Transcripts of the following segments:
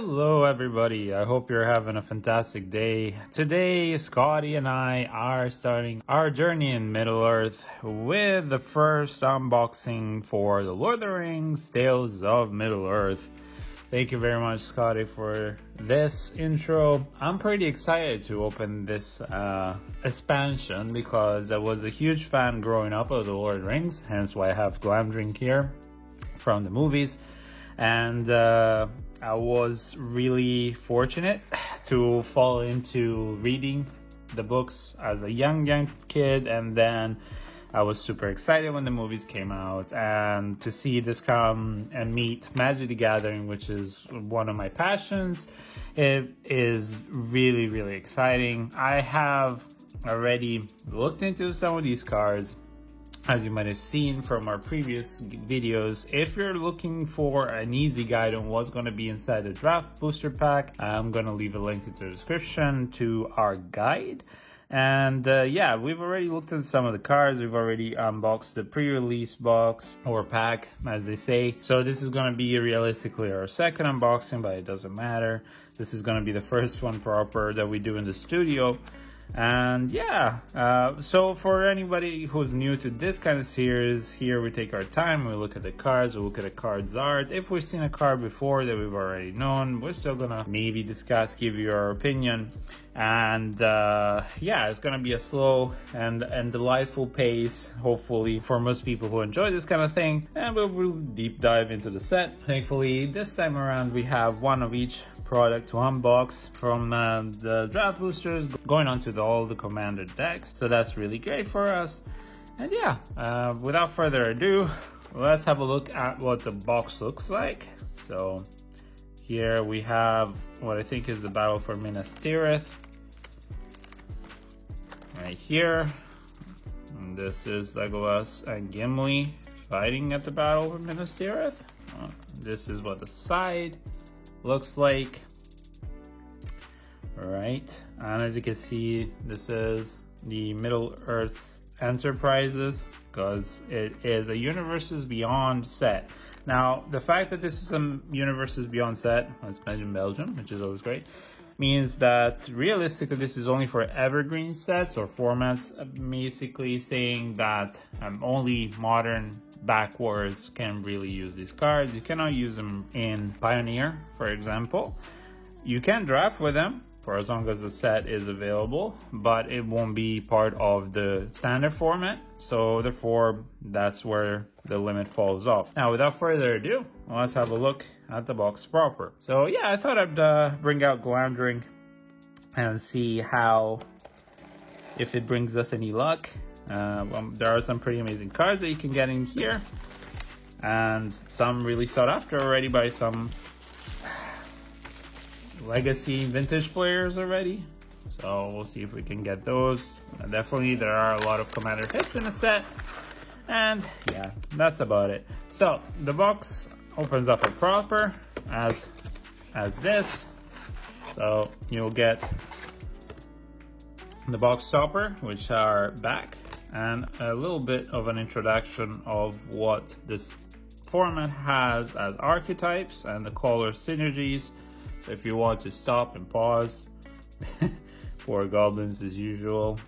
Hello everybody, I hope you're having a fantastic day. Today, Scotty and I are starting our journey in Middle-earth with the first unboxing for the Lord of the Rings Tales of Middle-earth. Thank you very much, Scotty, for this intro. I'm pretty excited to open this expansion because I was a huge fan growing up of the Lord of the Rings, hence why I have Glamdring here from the movies. And I was really fortunate to fall into reading the books as a young kid, and then I was super excited when the movies came out, and to see this come and meet Magic the Gathering, which is one of my passions, it is really exciting. I have already looked into some of these cards, as you might have seen from our previous videos. If you're looking for an easy guide on what's going to be inside the draft booster pack, I'm going to leave a link in the description to our guide. And yeah, we've already looked at some of the cards. We've already unboxed the pre-release box or pack, as they say. So this is going to be realistically our second unboxing, but it doesn't matter. This is going to be the first one proper that we do in the studio. And yeah, so for anybody who's new to this kind of series, here we take our time, we look at the cards, we look at the card's art. If we've seen a card before that we've already known, we're still gonna maybe discuss, give you our opinion. And yeah, it's gonna be a slow and delightful pace, hopefully, for most people who enjoy this kind of thing. And we'll deep dive into the set. Thankfully, this time around we have one of each product to unbox, from the draft boosters going on to all the commander decks. So that's really great for us. And yeah, without further ado, let's have a look at what the box looks like. So here we have what I think is the Battle for Minas Tirith right here. And this is Legolas and Gimli fighting at the Battle for Minas Tirith. This is what the side looks like. All right, and as you can see, this is the Middle-earth Enterprises, because it is a Universes Beyond set. Now, the fact that this is a Universes Beyond set, let's mention Belgium, which is always great, means that realistically this is only for evergreen sets or formats, basically saying that only modern backwards can really use these cards. You cannot use them in Pioneer, for example. You can draft with them for as long as the set is available, but it won't be part of the standard format. So therefore, that's where the limit falls off. Now, without further ado, let's have a look at the box proper. So yeah, I thought I'd bring out Glamdring and see if it brings us any luck. There are some pretty amazing cards that you can get in here, and some really sought after already by some legacy vintage players already. So we'll see if we can get those. Definitely there are a lot of commander hits in the set, and yeah, that's about it. So the box opens up a proper as this. So you'll get the box topper, which are back, and a little bit of an introduction of what this format has as archetypes and the color synergies. So if you want to stop and pause, for goblins as usual,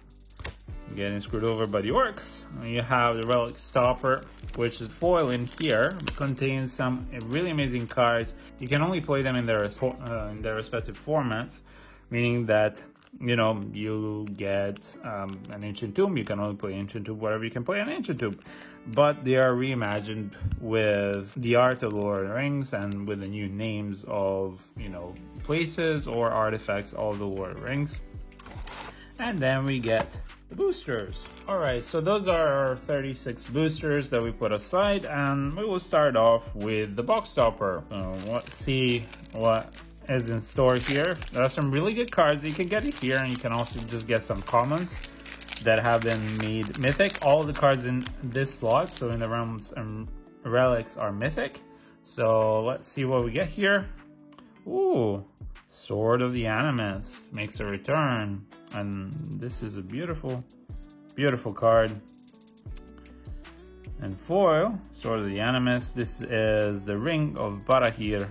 getting screwed over by the orcs, you have the relic stopper, which is foil in here. It contains some really amazing cards. You can only play them in their respective formats, meaning that, you know, you get an Ancient Tomb. You can only play Ancient Tomb whatever you can play an Ancient Tomb, but they are reimagined with the art of Lord of the Rings and with the new names of, you know, places or artifacts of the Lord of the Rings. And then we get the boosters. All right, so those are our 36 boosters that we put aside, and we will start off with the box topper. Let's see what is in store here. There are some really good cards that you can get here, and you can also just get some commons that have been made mythic. All the cards in this slot, so in the realms and relics, are mythic. So let's see what we get here. Ooh, Sword of the Animus makes a return, and this is a beautiful card. And foil, Sword of the Animus, this is the Ring of Barahir.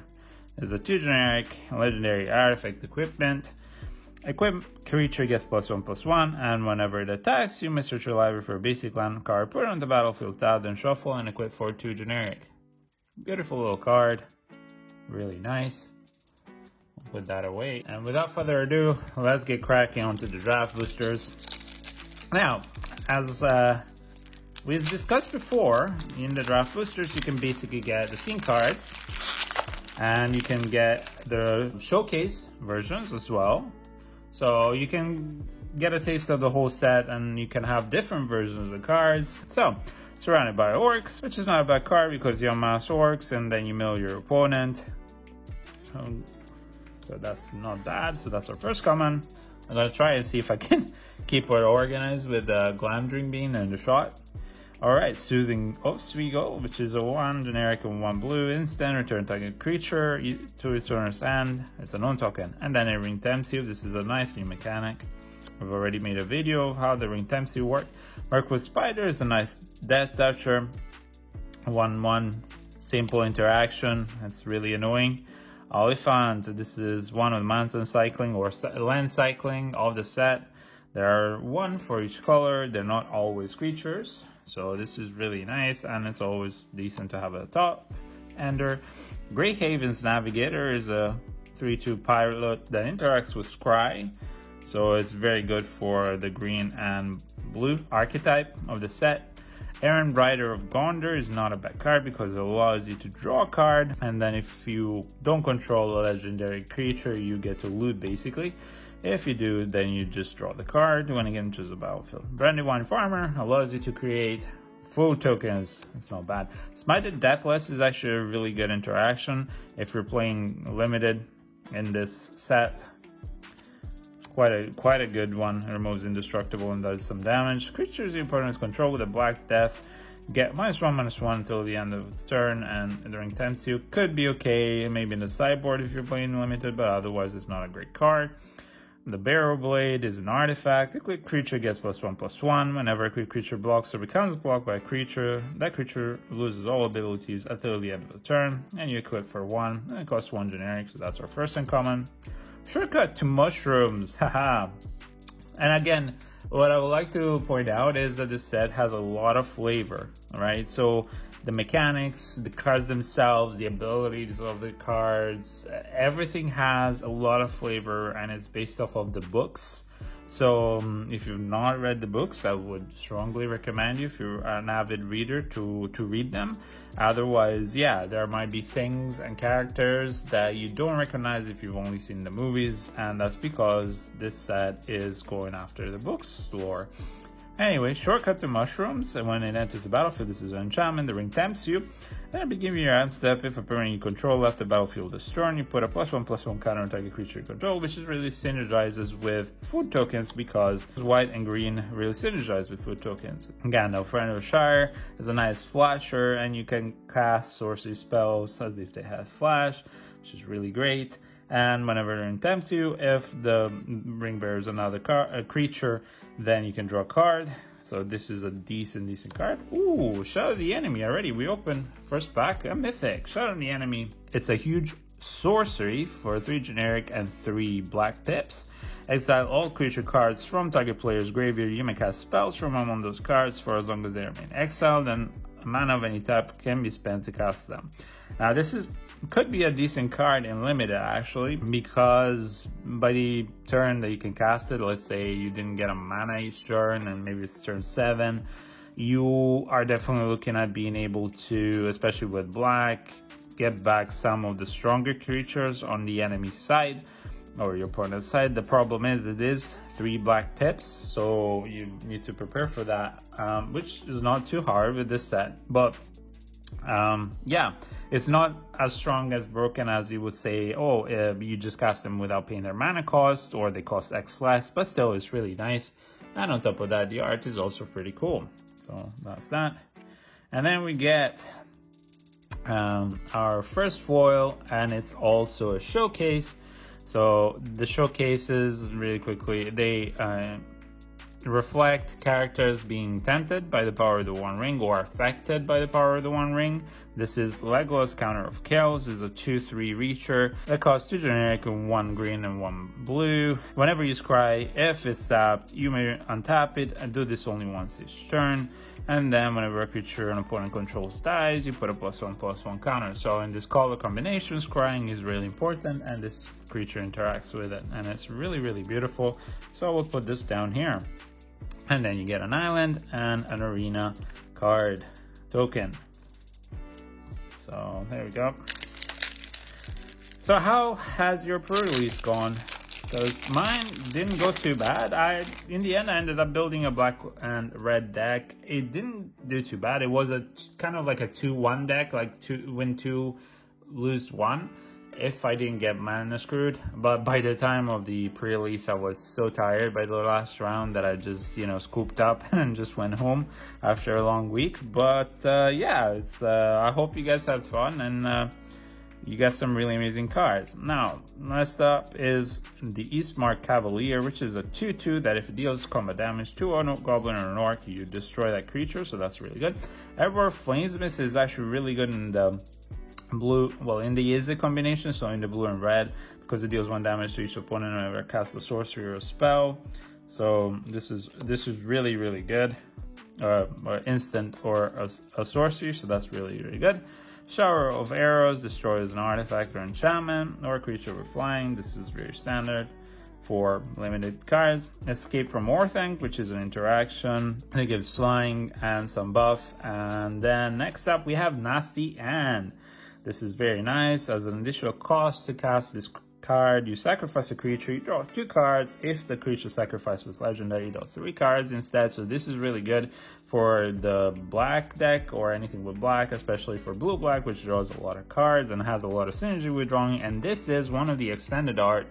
is a 2 generic legendary artifact equipment. Equip creature gets +1/+1, and whenever it attacks, you may search your library for a basic land card, put it on the battlefield tab, then shuffle and equip for 2 generic. Beautiful little card, really nice. I'll put that away. And without further ado, let's get cracking onto the draft boosters. Now, as we've discussed before, in the draft boosters, you can basically get the scene cards, and you can get the showcase versions as well. So you can get a taste of the whole set, and you can have different versions of the cards. So, surrounded by orcs, which is not a bad card because you unmask orcs and then you mill your opponent. So that's not bad. So that's our first common. I'm gonna try and see if I can keep it organized with the Glamdring Bean and the shot. Alright, Soothing Oswego, which is a 1 generic and 1 blue instant, return target creature to its owner's hand. It's a non-token. And then a Ring Tempts You. This is a nice new mechanic. We've already made a video of how the Ring Tempts You work. Mirkwood Spider is a nice Death Toucher. 1/1 simple interaction. It's really annoying. Oliphant, this is one of the mountain cycling or land cycling of the set. There are 1 for each color. They're not always creatures. So this is really nice, and it's always decent to have a top ender. Greyhaven's Navigator is a 3/2 pilot that interacts with Scry. So it's very good for the green and blue archetype of the set. Errand Rider of Gondor is not a bad card because it allows you to draw a card, and then if you don't control a legendary creature, you get to loot basically. If you do, then you just draw the card when it enters the battlefield. Brandywine Farmer allows you to create food tokens. It's not bad. Smited Deathless is actually a really good interaction if you're playing limited in this set. Quite a good one. It removes indestructible and does some damage. Creatures your opponents control with a Black Death get -1/-1 until the end of the turn, and the Ring Tempts You could be okay, maybe in the sideboard if you're playing limited, but otherwise it's not a great card. The Barrow Blade is an artifact. A quick creature gets +1/+1. Whenever a quick creature blocks or becomes blocked by a creature, that creature loses all abilities until the end of the turn, and you equip for 1, and it costs 1 generic, so that's our first uncommon. Shortcut to Mushrooms, haha. And again, what I would like to point out is that this set has a lot of flavor, right? So the mechanics, the cards themselves, the abilities of the cards, everything has a lot of flavor, and it's based off of the books. So if you've not read the books, I would strongly recommend you, if you're an avid reader, to read them. Otherwise, yeah, there might be things and characters that you don't recognize if you've only seen the movies, and that's because this set is going after the books lore. Anyway, Shortcut to Mushrooms, and when it enters the battlefield, this is an enchantment. The Ring Tempts You. Then at the beginning of your end step, if a permanent you control left the battlefield this turn, you put a +1/+1 counter on target creature you control, which is really synergizes with food tokens because white and green really synergize with food tokens. Gandalf, Friend of the Shire, is a nice flasher, and you can cast sorcery spells as if they had flash, which is really great. And whenever the Ring Tempts You, if the ring bears another creature, then you can draw a card. So this is a decent card. Ooh, Shadow the Enemy already. We open first pack a mythic. Shadow the Enemy. It's a huge sorcery for 3 generic and 3 black pips. Exile all creature cards from target player's graveyard. You may cast spells from among those cards for as long as they remain exiled, and a mana of any type can be spent to cast them. Now this could be a decent card in limited actually, because by the turn that you can cast it, let's say you didn't get a mana each turn and maybe it's turn 7, you are definitely looking at being able to, especially with black, get back some of the stronger creatures on the enemy side or your opponent's side. The problem is it is 3 black pips, so you need to prepare for that, which is not too hard with this set. But yeah, it's not as strong as broken as you would say, oh, you just cast them without paying their mana cost, or they cost X less, but still it's really nice. And on top of that, the art is also pretty cool. So that's that. And then we get our first foil, and it's also a showcase. So the showcases, really quickly, they reflect characters being tempted by the power of the One Ring or affected by the power of the One Ring. This is Legolas, Counter of Chaos. This is a 2/3 reacher that costs 2 generic and 1 green and 1 blue. Whenever you scry, if it's tapped, you may untap it and do this only once each turn. And then whenever a creature an opponent controls dies, you put a +1/+1 counter. So in this color combination, scrying is really important, and this creature interacts with it, and it's really, really beautiful. So we'll put this down here. And then you get an island and an arena card token. So there we go. So how has your pre-release gone? Because mine didn't go too bad. In the end, I ended up building a black and red deck. It didn't do too bad. It was a kind of like a 2-1 deck, like win 2, lose 1. If I didn't get mana screwed. But by the time of the pre-release, I was so tired by the last round that I just, scooped up and just went home after a long week. But yeah, I hope you guys had fun and you got some really amazing cards. Now, next up is the Eastmark Cavalier, which is a 2/2 that if it deals combat damage to a goblin or an orc, you destroy that creature, so that's really good. Everwar Flamesmith is actually really good in the blue, well, in the Izzet combination, so in the blue and red, because it deals 1 damage to each opponent whenever it casts a sorcery or a spell. So this is really, really good. Or instant or a sorcery, so that's really, really good. Shower of Arrows destroys an artifact or enchantment or a creature with flying. This is very standard for limited cards. Escape from Orthanc, which is an interaction. It gives flying and some buff. And then next up we have Nasty Anne. This is very nice. As an additional cost to cast this card, you sacrifice a creature, you draw 2 cards. If the creature sacrifice was legendary, you draw 3 cards instead. So this is really good for the black deck or anything with black, especially for blue-black, which draws a lot of cards and has a lot of synergy with drawing. And this is one of the extended art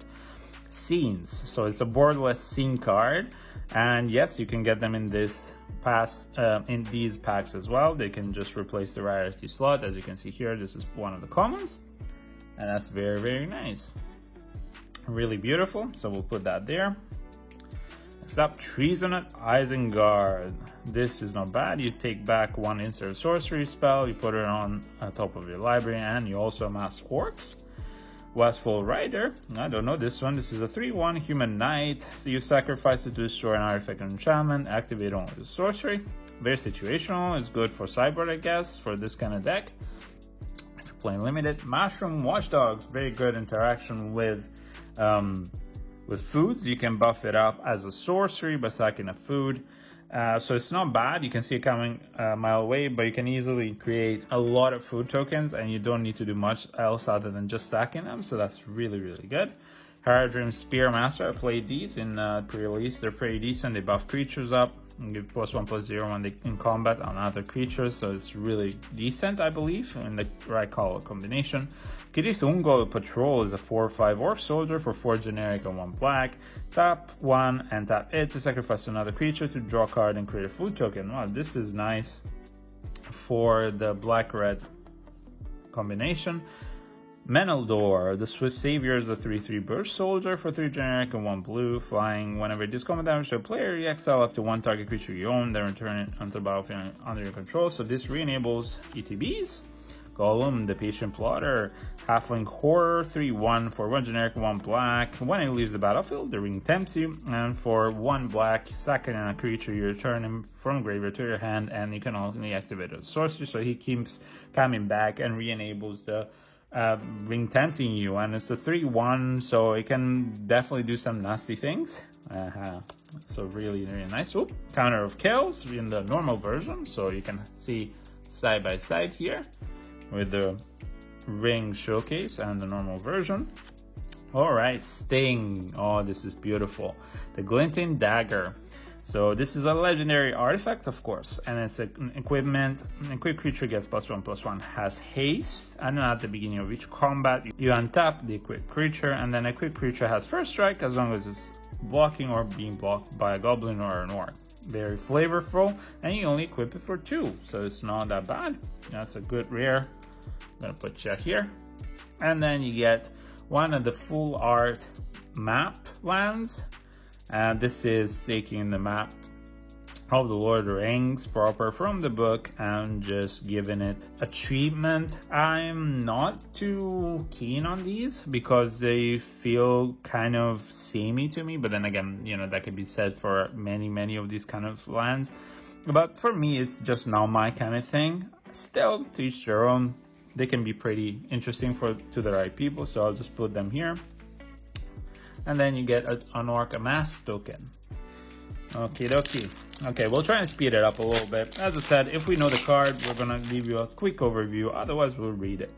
scenes. So it's a boardless scene card. And yes, you can get them in this in these packs as well. They can just replace the rarity slot. As you can see here, this is one of the commons. And that's very, very nice. Really beautiful, so we'll put that there. Next up, Treasonous Isengard. This is not bad. You take back 1 instant sorcery spell, you put it on top of your library, and you also amass orcs. Westfall Rider, I don't know this one. This is a 3/1 human knight. So you sacrifice it to destroy an artifact or enchantment, activate only the sorcery. Very situational, it's good for sideboard, I guess, for this kind of deck. If you're playing limited. Mushroom Watchdogs, very good interaction with foods. You can buff it up as a sorcery by sacking a food. So it's not bad. You can see it coming a mile away, but you can easily create a lot of food tokens and you don't need to do much else other than just stacking them. So that's really, really good. Haradrim Spearmaster, I played these in pre-release. They're pretty decent. They buff creatures up and give +1/+0 when they in combat on other creatures. So it's really decent, I believe, in the right color combination. Kirith Ungol Patrol is a 4/5 orc soldier for 4 generic and 1 black. Tap 1 and tap it to sacrifice another creature to draw a card and create a food token. Wow, this is nice for the black-red combination. Meneldor, the Swift Savior, is a 3/3 burst soldier for 3 generic and 1 blue, flying. Whenever it deals combat damage to a player, you exile up to 1 target creature you own, then return it onto the battlefield under your control. So this re-enables ETBs. Gollum, the Patient Plotter, Halfling Horror, 3/1 for 1 generic and 1 black. When it leaves the battlefield, the ring tempts you, and for 1 black, second a creature, you return him from graveyard to your hand, and you can only activate a sorcery, so he keeps coming back and re-enables the ring tempting you. And it's a 3/1, so it can definitely do some nasty things. So really, really nice. Oop. Counter of Chaos in the normal version, so you can see side by side here with the ring showcase and the normal version. All right, Sting. Oh, this is beautiful. The Glinting Dagger. So this is a legendary artifact, of course, and it's an equipment. An equipped creature gets +1/+1, has haste, and at the beginning of each combat, you untap the equipped creature, and then equipped creature has first strike as long as it's blocking or being blocked by a goblin or an orc. Very flavorful, and you only equip it for 2, so it's not that bad. That's a good rare. I'm gonna put you here, and then you get one of the full art map lands. And this is taking the map of the Lord of the Rings proper from the book and just giving it a treatment. I'm not too keen on these because they feel kind of samey to me, but then again, you know, that could be said for many of these kind of lands. But for me, it's just not my kind of thing. Still, to each their own. They can be pretty interesting to the right people, so I'll just put them here. And then you get an Orc Amass token. Okie dokie. Okay, we'll try and speed it up a little bit. As I said, if we know the card, we're gonna give you a quick overview. Otherwise, we'll read it.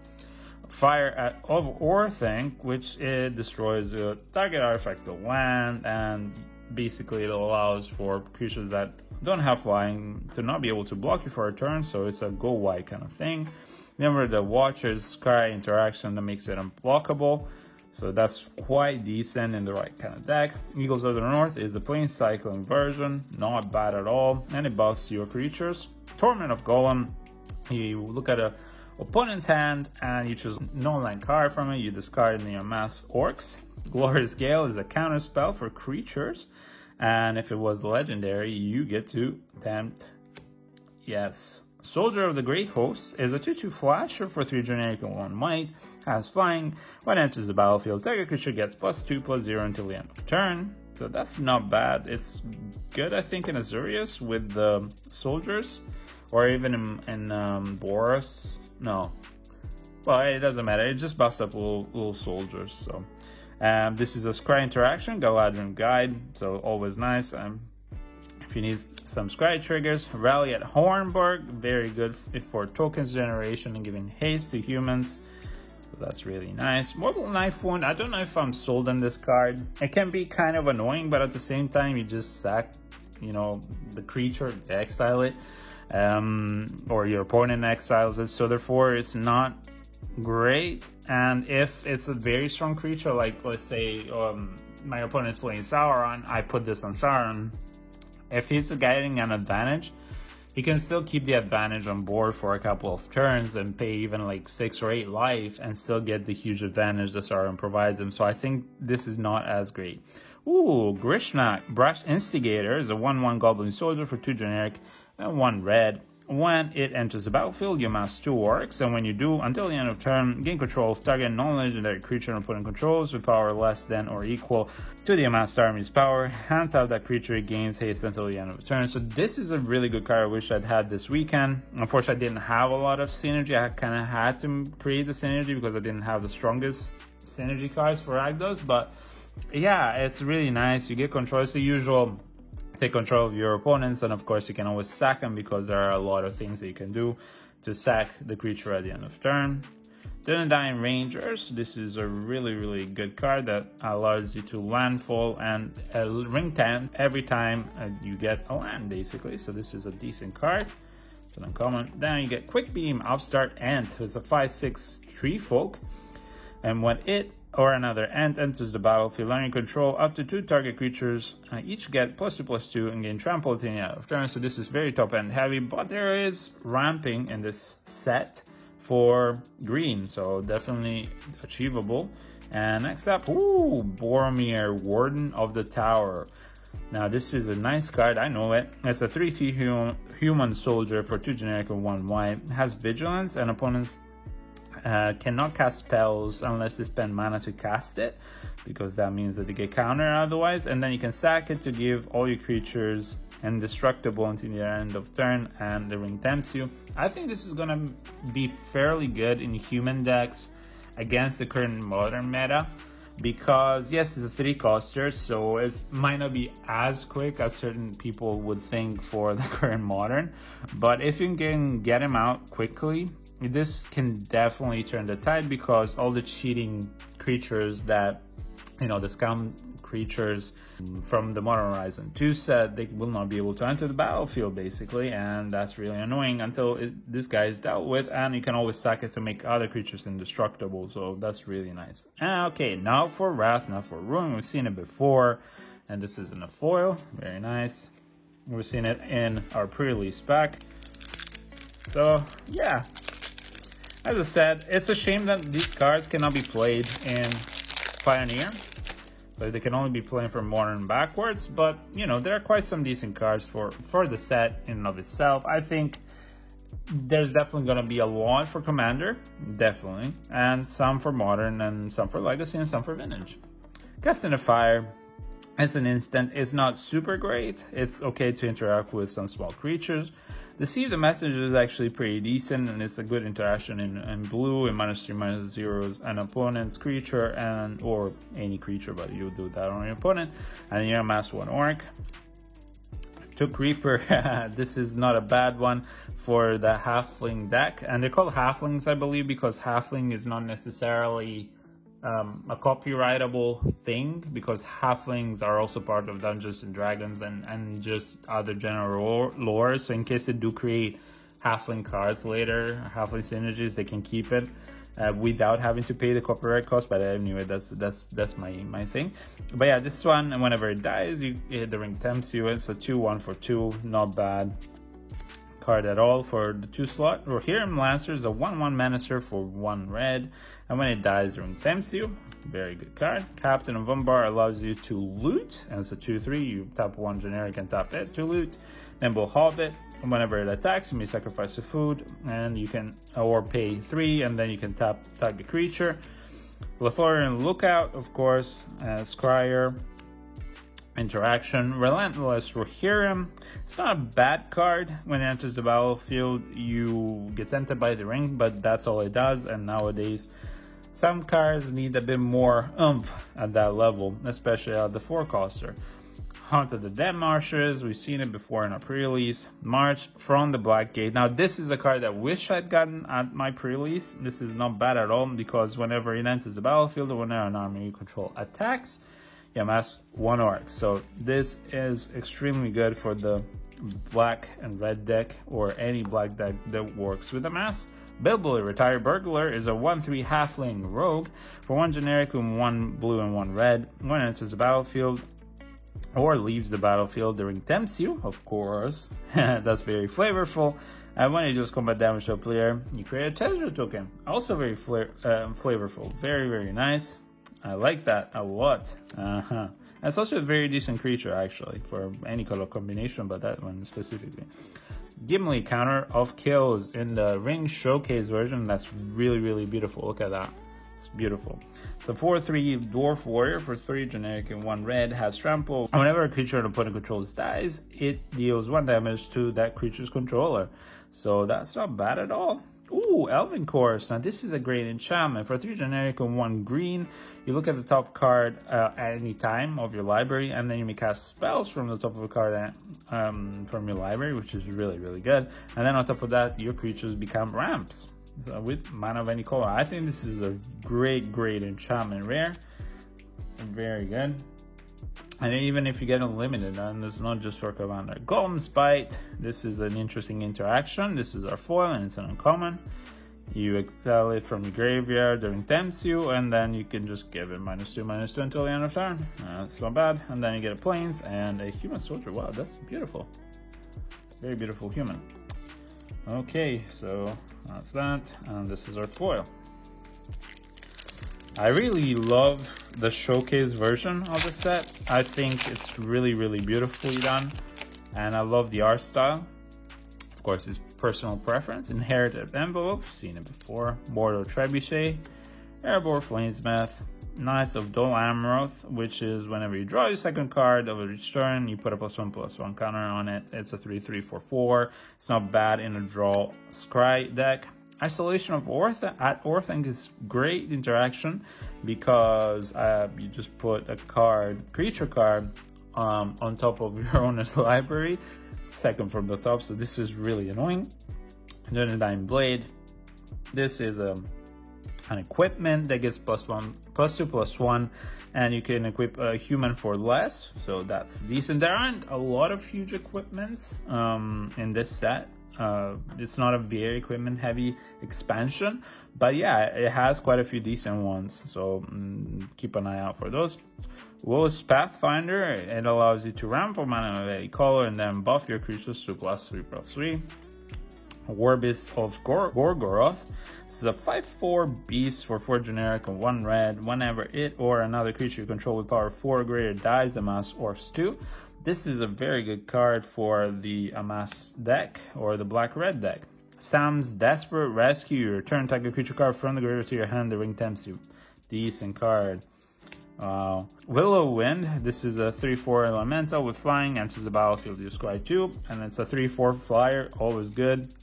Fire of Orthanc, which it destroys the target artifact of land, and basically it allows for creatures that don't have flying to not be able to block you for a turn. So it's a go wide kind of thing. Remember the Watcher's Sky interaction that makes it unblockable. So that's quite decent in the right kind of deck. Eagles of the North is the plain cycling version, not bad at all, and it buffs your creatures. Torment of Golem, you look at a opponent's hand and you choose non-land card from it, you discard in your mass orcs. Glorious Gale is a counter spell for creatures, and if it was legendary, you get to tempt. Yes. Soldier of the Great Host is a 2/2 flasher for 3 generic and 1 might, has flying. When it enters the battlefield, target creature gets +2/+0 until the end of turn. So that's not bad. It's good, I think, in Azorius with the soldiers, or even in Boros. No, well, it doesn't matter. It just buffs up little soldiers. So this is a Scry interaction, Galadrim Guide. So always nice. If you need some Scry triggers, Rally at Hornburg, very good for tokens generation and giving haste to humans. So that's really nice. Mortal Knife Wound, I don't know if I'm sold on this card. It can be kind of annoying, but at the same time, you just sack, you know, the creature, exile it, or your opponent exiles it. So therefore, it's not great. And if it's a very strong creature, like let's say my opponent's playing Sauron, I put this on Sauron. If he's getting an advantage, he can still keep the advantage on board for a couple of turns and pay even like 6 or 8 life and still get the huge advantage that Sauron provides him. So I think this is not as great. Ooh, Grishnak, Brash Instigator is a 1/1 Goblin Soldier for 2 generic and 1 red. When it enters the battlefield, you amass 2 orcs, and when you do, until the end of turn, gain control of target non-legendary creature and opponent controls with power less than or equal to the amassed army's power. Hand out that creature, it gains haste until the end of the turn. So this is a really good card I wish I'd had this weekend. Unfortunately, I didn't have a lot of synergy. I kind of had to create the synergy because I didn't have the strongest synergy cards for Rakdos. But yeah, it's really nice. You get control. It's the usual. Take control of your opponents, and of course you can always sack them because there are a lot of things that you can do to sack the creature at the end of turn. Dunedain Rangers, this is a really good card that allows you to landfall and ring 10 every time you get a land, basically. So this is a decent card. It's an uncommon. Then you get Quick Beam, Upstart Ant. It's a 5/6 tree folk, and when it or another ant enters the battlefield under your control, up to 2 target creatures each get +2/+2 and gain trample till the end of turn. So this is very top end heavy, but there is ramping in this set for green, so definitely achievable. And next up, ooh, Boromir, Warden of the Tower. Now this is a nice card, I know it. It's a 3/3 human soldier for 2 generic and 1 white. It has vigilance, and opponents cannot cast spells unless they spend mana to cast it, because that means that they get countered otherwise. And then you can sack it to give all your creatures indestructible until the end of turn, and the ring tempts you. I think this is gonna be fairly good in human decks against the current modern meta, because yes, it's a 3-coster, so it might not be as quick as certain people would think for the current modern, but if you can get him out quickly, this can definitely turn the tide, because all the cheating creatures that, you know, the scum creatures from the Modern Horizon 2 set, they will not be able to enter the battlefield, basically, and that's really annoying until this guy is dealt with, and you can always sack it to make other creatures indestructible, so that's really nice. Okay, now for Wrath, now for Ruin. We've seen it before, and this is in a foil, very nice. We've seen it in our pre-release pack. So, yeah. As I said, it's a shame that these cards cannot be played in Pioneer. So they can only be playing from modern backwards, but you know, there are quite some decent cards for the set in and of itself. I think there's definitely going to be a lot for Commander, definitely, and some for Modern, and some for Legacy, and some for Vintage. Casting a Fire, it's an instant. It's not super great. It's okay to interact with some small creatures. Deceive the Messenger is actually pretty decent, and it's a good interaction in blue, in -3/-0s, an opponent's creature, and or any creature, but you do that on your opponent, and you amass 1 Orc. Took Reaper, this is not a bad one for the Halfling deck, and they're called Halflings, I believe, because Halfling is not necessarily a copyrightable thing, because Halflings are also part of Dungeons and Dragons and just other general lore, so in case they do create Halfling cards later, Halfling synergies, they can keep it without having to pay the copyright cost. But anyway, that's my thing. But yeah, this one, and whenever it dies, the ring tempts you. It's a 2/1 for 2, not bad card at all for the 2 slot. Rohirrim Lancer is a 1/1 Menacer for 1 red, and when it dies, the ring tempts you. Very good card. Captain of Umbar allows you to loot, and it's a 2/3. You tap 1 generic and tap it to loot. Nimble Hobbit. Whenever it attacks, you may sacrifice a food, and you can, or pay 3, and then you can tap the creature. Lothlorien Lookout, of course, Scryer. Interaction. Relentless Rohirrim. It's not a bad card. When it enters the battlefield, you get tempted by the ring, but that's all it does. And nowadays, some cards need a bit more oomph at that level, especially at the 4-coster. Hunt of the Dead Marshes, we've seen it before in our pre-release. March from the Black Gate. Now this is a card that I wish I'd gotten at my pre-release. This is not bad at all, because whenever it enters the battlefield or whenever an army you control attacks, you amass 1 Orc. So this is extremely good for the black and red deck, or any black deck that works with amass. Bilbo, Retired Burglar, is a 1/3 Halfling Rogue for 1 generic and 1 blue and 1 red. When it enters the battlefield or leaves the battlefield, the ring tempts you, of course. That's very flavorful. And when it does combat damage to a player, you create a treasure token. Also very flavorful. Very, very nice. I like that a lot. It's also a very decent creature, actually, for any color combination, but that one specifically. Gimli, Counter of Kills in the Ring Showcase version. That's really, really beautiful. Look at that. It's beautiful. The 4/3 Dwarf Warrior for 3 generic and 1 red has trample. Whenever a creature an opponent controls dies, it deals 1 damage to that creature's controller. So that's not bad at all. Ooh, Elven Chorus. Now this is a great enchantment. For 3 generic and 1 green, you look at the top card at any time of your library, and then you may cast spells from the top of a card from your library, which is really, really good. And then on top of that, your creatures become ramps. With mana of any color. I think this is a great enchantment rare. Very good. And even if you get unlimited, and it's not just for Commander. Golem's Bite. This is an interesting interaction. This is our foil, and it's an uncommon. You exile it from your graveyard during tempts you, and then you can just give it -2/-2 until the end of turn. That's not bad. And then you get a Plains and a Human Soldier. Wow, that's beautiful. Very beautiful human. Okay, so that's that, and this is our foil. I really love the showcase version of the set. I think it's really, really beautifully done, and I love the art style. Of course, it's personal preference. Inherited Envelope, seen it before. Mordor Trebuchet, Erebor Flamesmith, Knights of Dol Amroth, which is whenever you draw your second card of each turn, you put a +1/+1 counter on it. It's a 3/3 for 4. It's not bad in a draw scry deck. Isolation of Orthanc is great interaction, because you just put a creature card on top of your owner's library, second from the top, so this is really annoying. Dunedain Blade. This is an equipment that gets +2/+1, and you can equip a human for less, so that's decent. There aren't a lot of huge equipments in this set. It's not a very equipment heavy expansion, but yeah, it has quite a few decent ones, so keep an eye out for those. Woe's Pathfinder, it allows you to ramp a mana of any color and then buff your creatures to +3/+3. Warbeast of Gorgoroth. This is a 5/4 beast for 4 generic and 1 red. Whenever it or another creature you control with power 4 or greater dies, amass Ors 2. This is a very good card for the amass deck or the black-red deck. Sam's Desperate Rescue. You return target creature card from the graveyard to your hand. The ring tempts you. Decent card. Willow Wind. This is a 3/4 elemental with flying. Enters the battlefield. You scry 2. And it's a 3/4 flyer. Always good.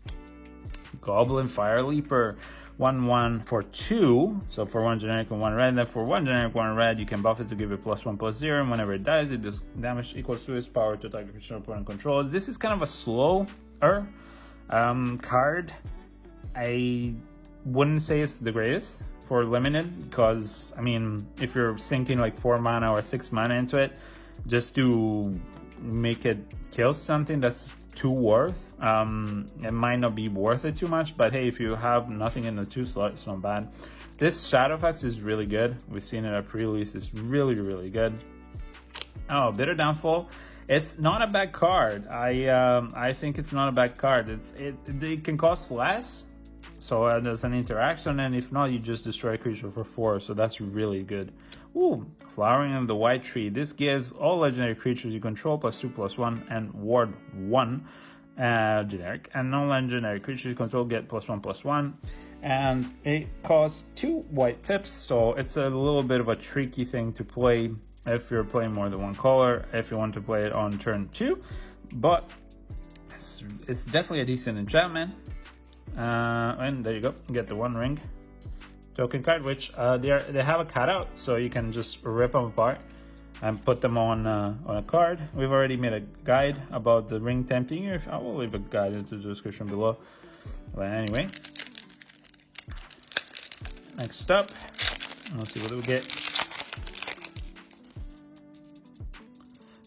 Goblin Fire Leaper. 1/1 for 2. So for 1 generic and 1 red. Then for 1 generic, 1 red, you can buff it to give it +1/+0. And whenever it dies, it does damage equals to its power to target creature opponent controls. This is kind of a slower card. I wouldn't say it's the greatest for limited, because I mean, if you're sinking like 4 mana or 6 mana into it just to make it kill something that's too worth, it might not be worth it too much. But hey, if you have nothing in the 2 slot, it's not bad. This Shadowfax is really good. We've seen it at pre-release. It's really good. Oh, Bitter Downfall. It's not a bad card. I think it's not a bad card. It can cost less, so there's an interaction, and if not, you just destroy a creature for 4, so that's really good. Ooh, Flowering of the White Tree. This gives all legendary creatures you control +2/+1 and ward 1 generic, and non-legendary creatures you control get +1/+1, and it costs 2 white pips, so it's a little bit of a tricky thing to play if you're playing more than 1 color, if you want to play it on turn 2, but it's definitely a decent enchantment. And there you go, you get the 1 ring token card, which they have a cutout, so you can just rip them apart and put them on a card. We've already made a guide about the ring tempting you. I will leave a guide into the description below. But anyway, next up, let's see what we get.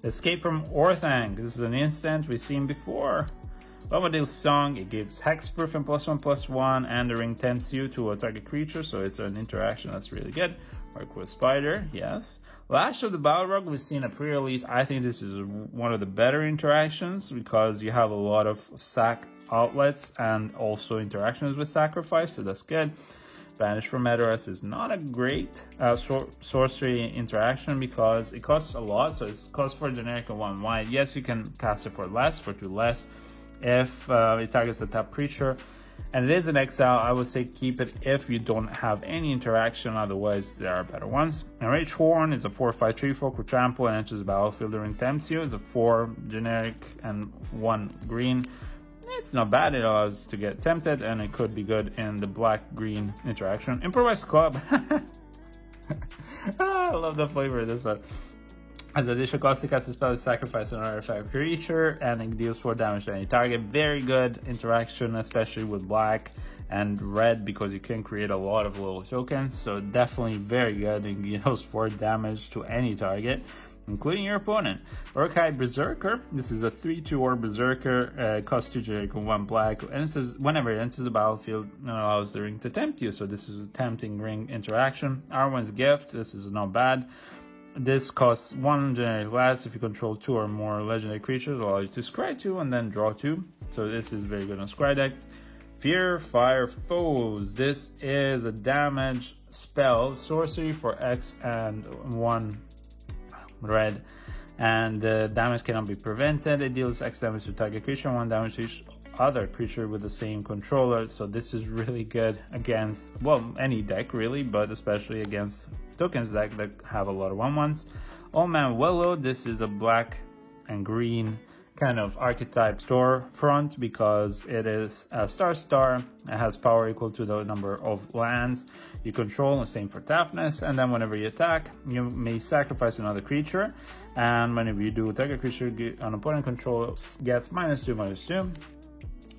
Escape from Orthanc. This is an instant we've seen before. Bombadil's Song. It gives hexproof and +1/+1, and the ring tempts you to a target creature, so it's an interaction that's really good. Work with Spider, yes. Lash of the Balrog, we've seen a pre-release. I think this is one of the better interactions because you have a lot of sack outlets and also interactions with sacrifice, so that's good. Banish from Edoras is not a great sorcery interaction because it costs a lot, so it costs 4 generic and 1 white. Yes, you can cast it for less, for 2 less, if it targets the top creature. And it is an exile. I would say keep it if you don't have any interaction, otherwise there are better ones. Enraged Horn is a 4/5 3/4 with trample and enters the battlefield during tempts you. It's a 4 generic and 1 green. It's not bad. It allows to get tempted, and it could be good in the black-green interaction. Improvised Club. I love the flavor of this one. As additional cost to cast a spell, sacrifice an artifact creature, and it deals 4 damage to any target. Very good interaction, especially with black and red, because you can create a lot of little tokens. So definitely very good. It deals 4 damage to any target, including your opponent. Urkai Berserker. This is a 3/2 Berserker. Costs 2 generic and 1 black. And it says whenever it enters the battlefield, it allows the ring to tempt you. So this is a tempting ring interaction. Arwen's Gift. This is not bad. This costs 1 generic less if you control 2 or more legendary creatures. Allow you to scry 2 and then draw 2. So this is very good on scry deck. Fear Fire Foes. This is a damage spell, sorcery for X and 1 red, and damage cannot be prevented. It deals X damage to target creature and 1 damage to each other creature with the same controller. So this is really good against, well, any deck really, but especially against tokens deck that have a lot of 1/1s. Old Man Willow. This is a black and green kind of archetype storefront because it is a star. It has power equal to the number of lands you control, the same for toughness. And then whenever you attack, you may sacrifice another creature, and whenever you do, attack a creature an opponent controls gets -2/-2.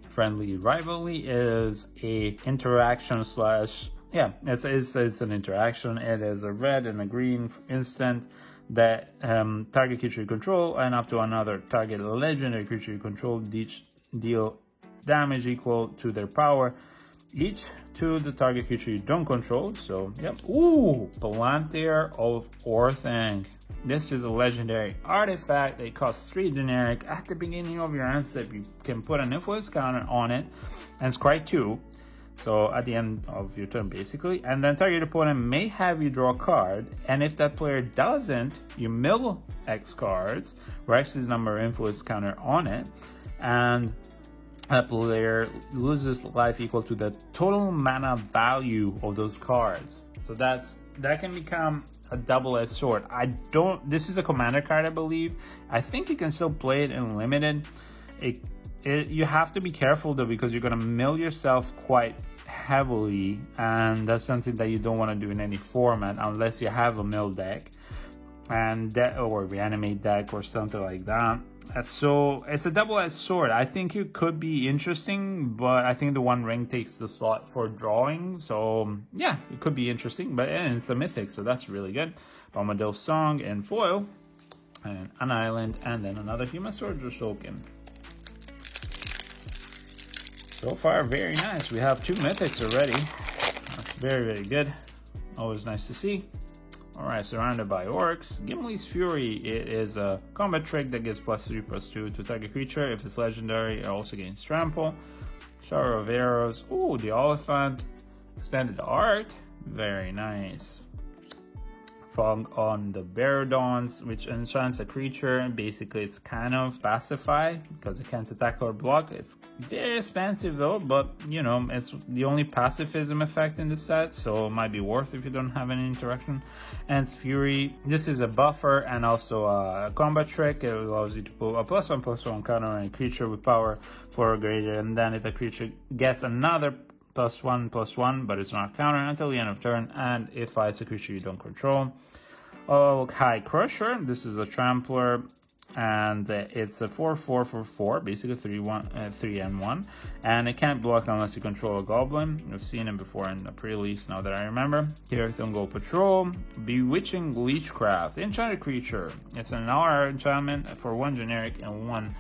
Friendly Rivalry is a interaction slash, yeah, it's an interaction. It is a red and a green instant that target creature you control and up to another target legendary creature you control each deal damage equal to their power, each to the target creature you don't control. So yep. Ooh, Palantir of Orthanc. This is a legendary artifact. It costs 3 generic at the beginning of your end step. You can put an influence counter on it and scry 2. So at the end of your turn, basically, and then target opponent may have you draw a card, and if that player doesn't, you mill X cards, where X is the number of influence counter on it, and that player loses life equal to the total mana value of those cards. So that can become a double-edged sword. This is a commander card, I believe. I think you can still play it in limited. You have to be careful though, because you're gonna mill yourself quite heavily, and that's something that you don't want to do in any format unless you have a mill deck or reanimate deck or something like that. So it's a double-edged sword. I think it could be interesting, but I think the One Ring takes the slot for drawing. So yeah, it could be interesting, but it's a mythic, so that's really good. Bombadil Song and foil, and an island, and then another Human Soldier token. So far, very nice. We have 2 mythics already. That's very, very good. Always nice to see. All right, surrounded by orcs. Gimli's Fury. It is a combat trick that gives +3/+2 to target creature. If it's legendary, it also gains trample. Shower of arrows. Oh, the Oliphant. Extended art. Very nice. Fog on the Baradons, which enchants a creature. Basically, it's kind of pacify because it can't attack or block. It's very expensive though, but you know, it's the only pacifism effect in the set, so it might be worth if you don't have any interaction. And Fury, this is a buffer and also a combat trick. It allows you to put a +1/+1 counter on a creature with power 4 or greater, and then if the creature gets another +1/+1, but it's not countered until the end of turn, and it fights a creature you don't control. High Crusher. This is a trampler, and it's a 4/4 for 4, basically 3 and 1, and it can't block unless you control a goblin. We've seen it before in the pre-release, now that I remember. Here, Thungo Patrol. Bewitching Leechcraft. Enchanted creature. It's an R enchantment for 1 generic and 1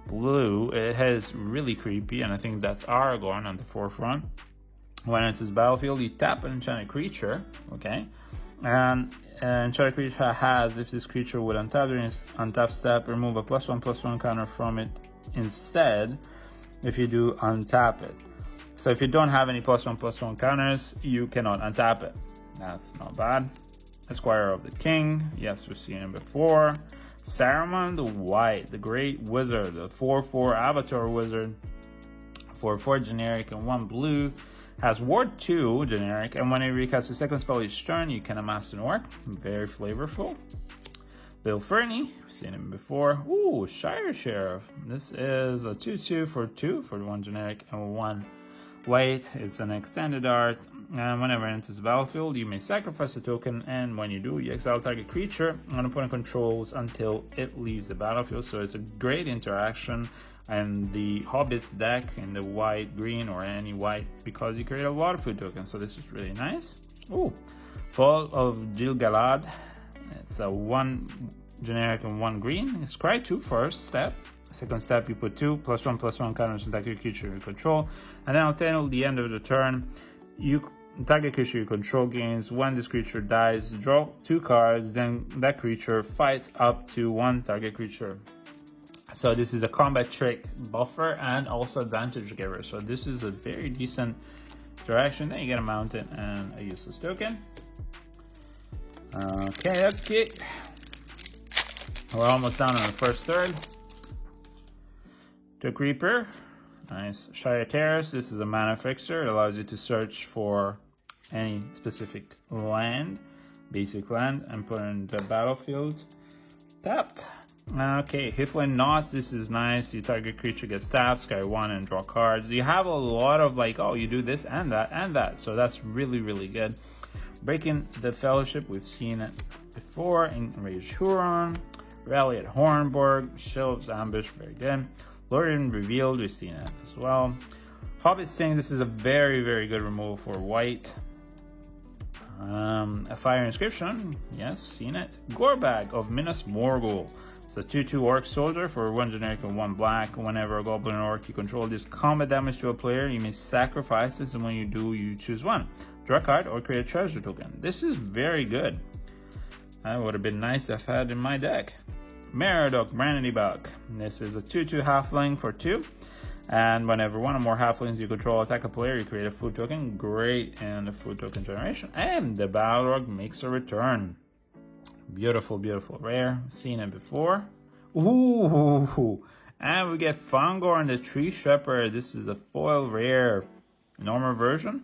blue. It has really creepy, and I think that's Aragorn on the forefront. When it's his battlefield, you tap an enchanted creature, okay? And enchanted creature has, if this creature would untap during its untap step, remove a +1/+1 counter from it instead. If you do, untap it. So if you don't have any +1/+1 counters, you cannot untap it. That's not bad. Esquire of the King. Yes, we've seen him before. Saruman the White, the Great Wizard, the 4/4 Avatar Wizard, 4/4 generic and 1 blue, has Ward 2 generic, and when it recasts a second spell each turn, you can amass an orc. Very flavorful. Bill Fernie, we've seen him before. Ooh, Shire Sheriff. This is a 2/2 for 2 for 1 generic and 1 white. It's an extended art. And whenever it enters the battlefield, you may sacrifice a token, and when you do, you exile target creature an opponent controls until it leaves the battlefield. So it's a great interaction, and the Hobbits deck in the white, green, or any white, because you create a lot of food tokens. So this is really nice. Ooh, Fall of Gil-galad. It's a 1 generic and 1 green. It's scry 2 first step. Second step, you put 2 +1/+1 counters on target creature you control, and then until the end of the turn, you target creature you control gains. When this creature dies, draw 2 cards, then that creature fights up to 1 target creature. So this is a combat trick buffer and also advantage giver. So this is a very decent interaction. Then you get a mountain and a useless token. Okay. We're almost done on the first third. The Creeper. Nice. Shire Terrace. This is a mana fixer. It allows you to search for any specific land, basic land, and put it in the battlefield. Tapped. Okay, Hithlin Knots. This is nice. You target creature gets tapped, scry 1 and draw cards. You have a lot of like, oh, you do this and that and that. So that's really, really good. Breaking the Fellowship. We've seen it before. Enraged Huron. Rally at Hornburg. Shelves Ambush. Very good. Lorien Revealed, we've seen it as well. Hobbit Sting, this is a very, very good removal for white. A Fire Inscription, yes, seen it. Gorbag of Minas Morgul. It's a 2/2 orc soldier for 1 generic and 1 black. Whenever a goblin or orc you control deals combat damage to a player, you may sacrifice this, and when you do, you choose 1. Draw a card or create a treasure token. This is very good. That would have been nice to have had in my deck. Meriadoc Brandybuck. This is a 2/2 halfling for 2. And whenever one or more halflings you control attack a player, you create a food token. Great in the food token generation. And the Balrog makes a return. Beautiful, beautiful. Rare. Seen it before. Ooh. And we get Fangorn the Tree Shepherd. This is a foil rare normal version.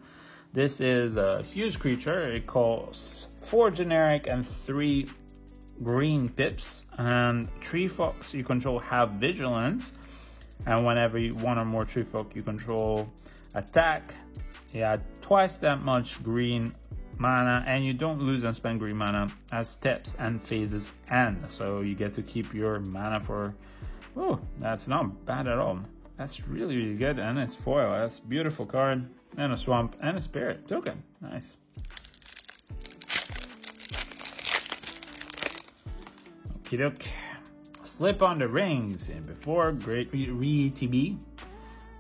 This is a huge creature. It costs 4 generic and 3 green pips. And Tree Fox you control have vigilance. And whenever one or more Tree Folk you control attack, you add twice that much green mana, and you don't lose and spend green mana as steps and phases end. So you get to keep your mana for... Oh, that's not bad at all. That's really, really good, and it's foil. That's a beautiful card, and a swamp, and a spirit token. Nice. Okie doke. Slip on the Rings, and before Great TB.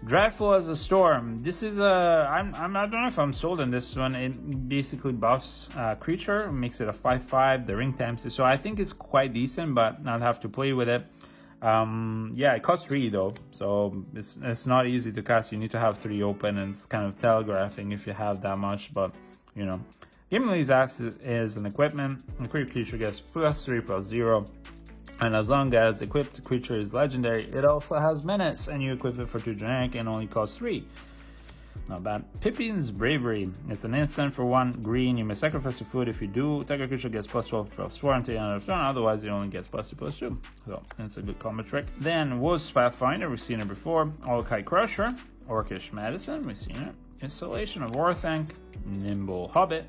Dreadful as a Storm. This is a... I don't know if I'm sold on this one. It basically buffs creature, makes it a 5/5. The ring times it. So I think it's quite decent, but not have to play with it. Yeah, it costs 3 though, so it's not easy to cast. You need to have 3 open, and it's kind of telegraphing if you have that much, but you know. Gimli's Axe is an equipment. A creature gets +3/+0. And as long as equipped creature is legendary, it also has minutes, and you equip it for 2 generic and only costs 3. Not bad. Pippin's Bravery. It's an instant for 1 green. You may sacrifice your food. If you do, target creature gets +12/+4 until the end of the turn. Otherwise, it only gets +2/+2. So it's a good combo trick. Then Wolf's Pathfinder. We've seen it before. Orcai Crusher. Orcish Medicine. We've seen it. Installation of Orthanc. Nimble Hobbit.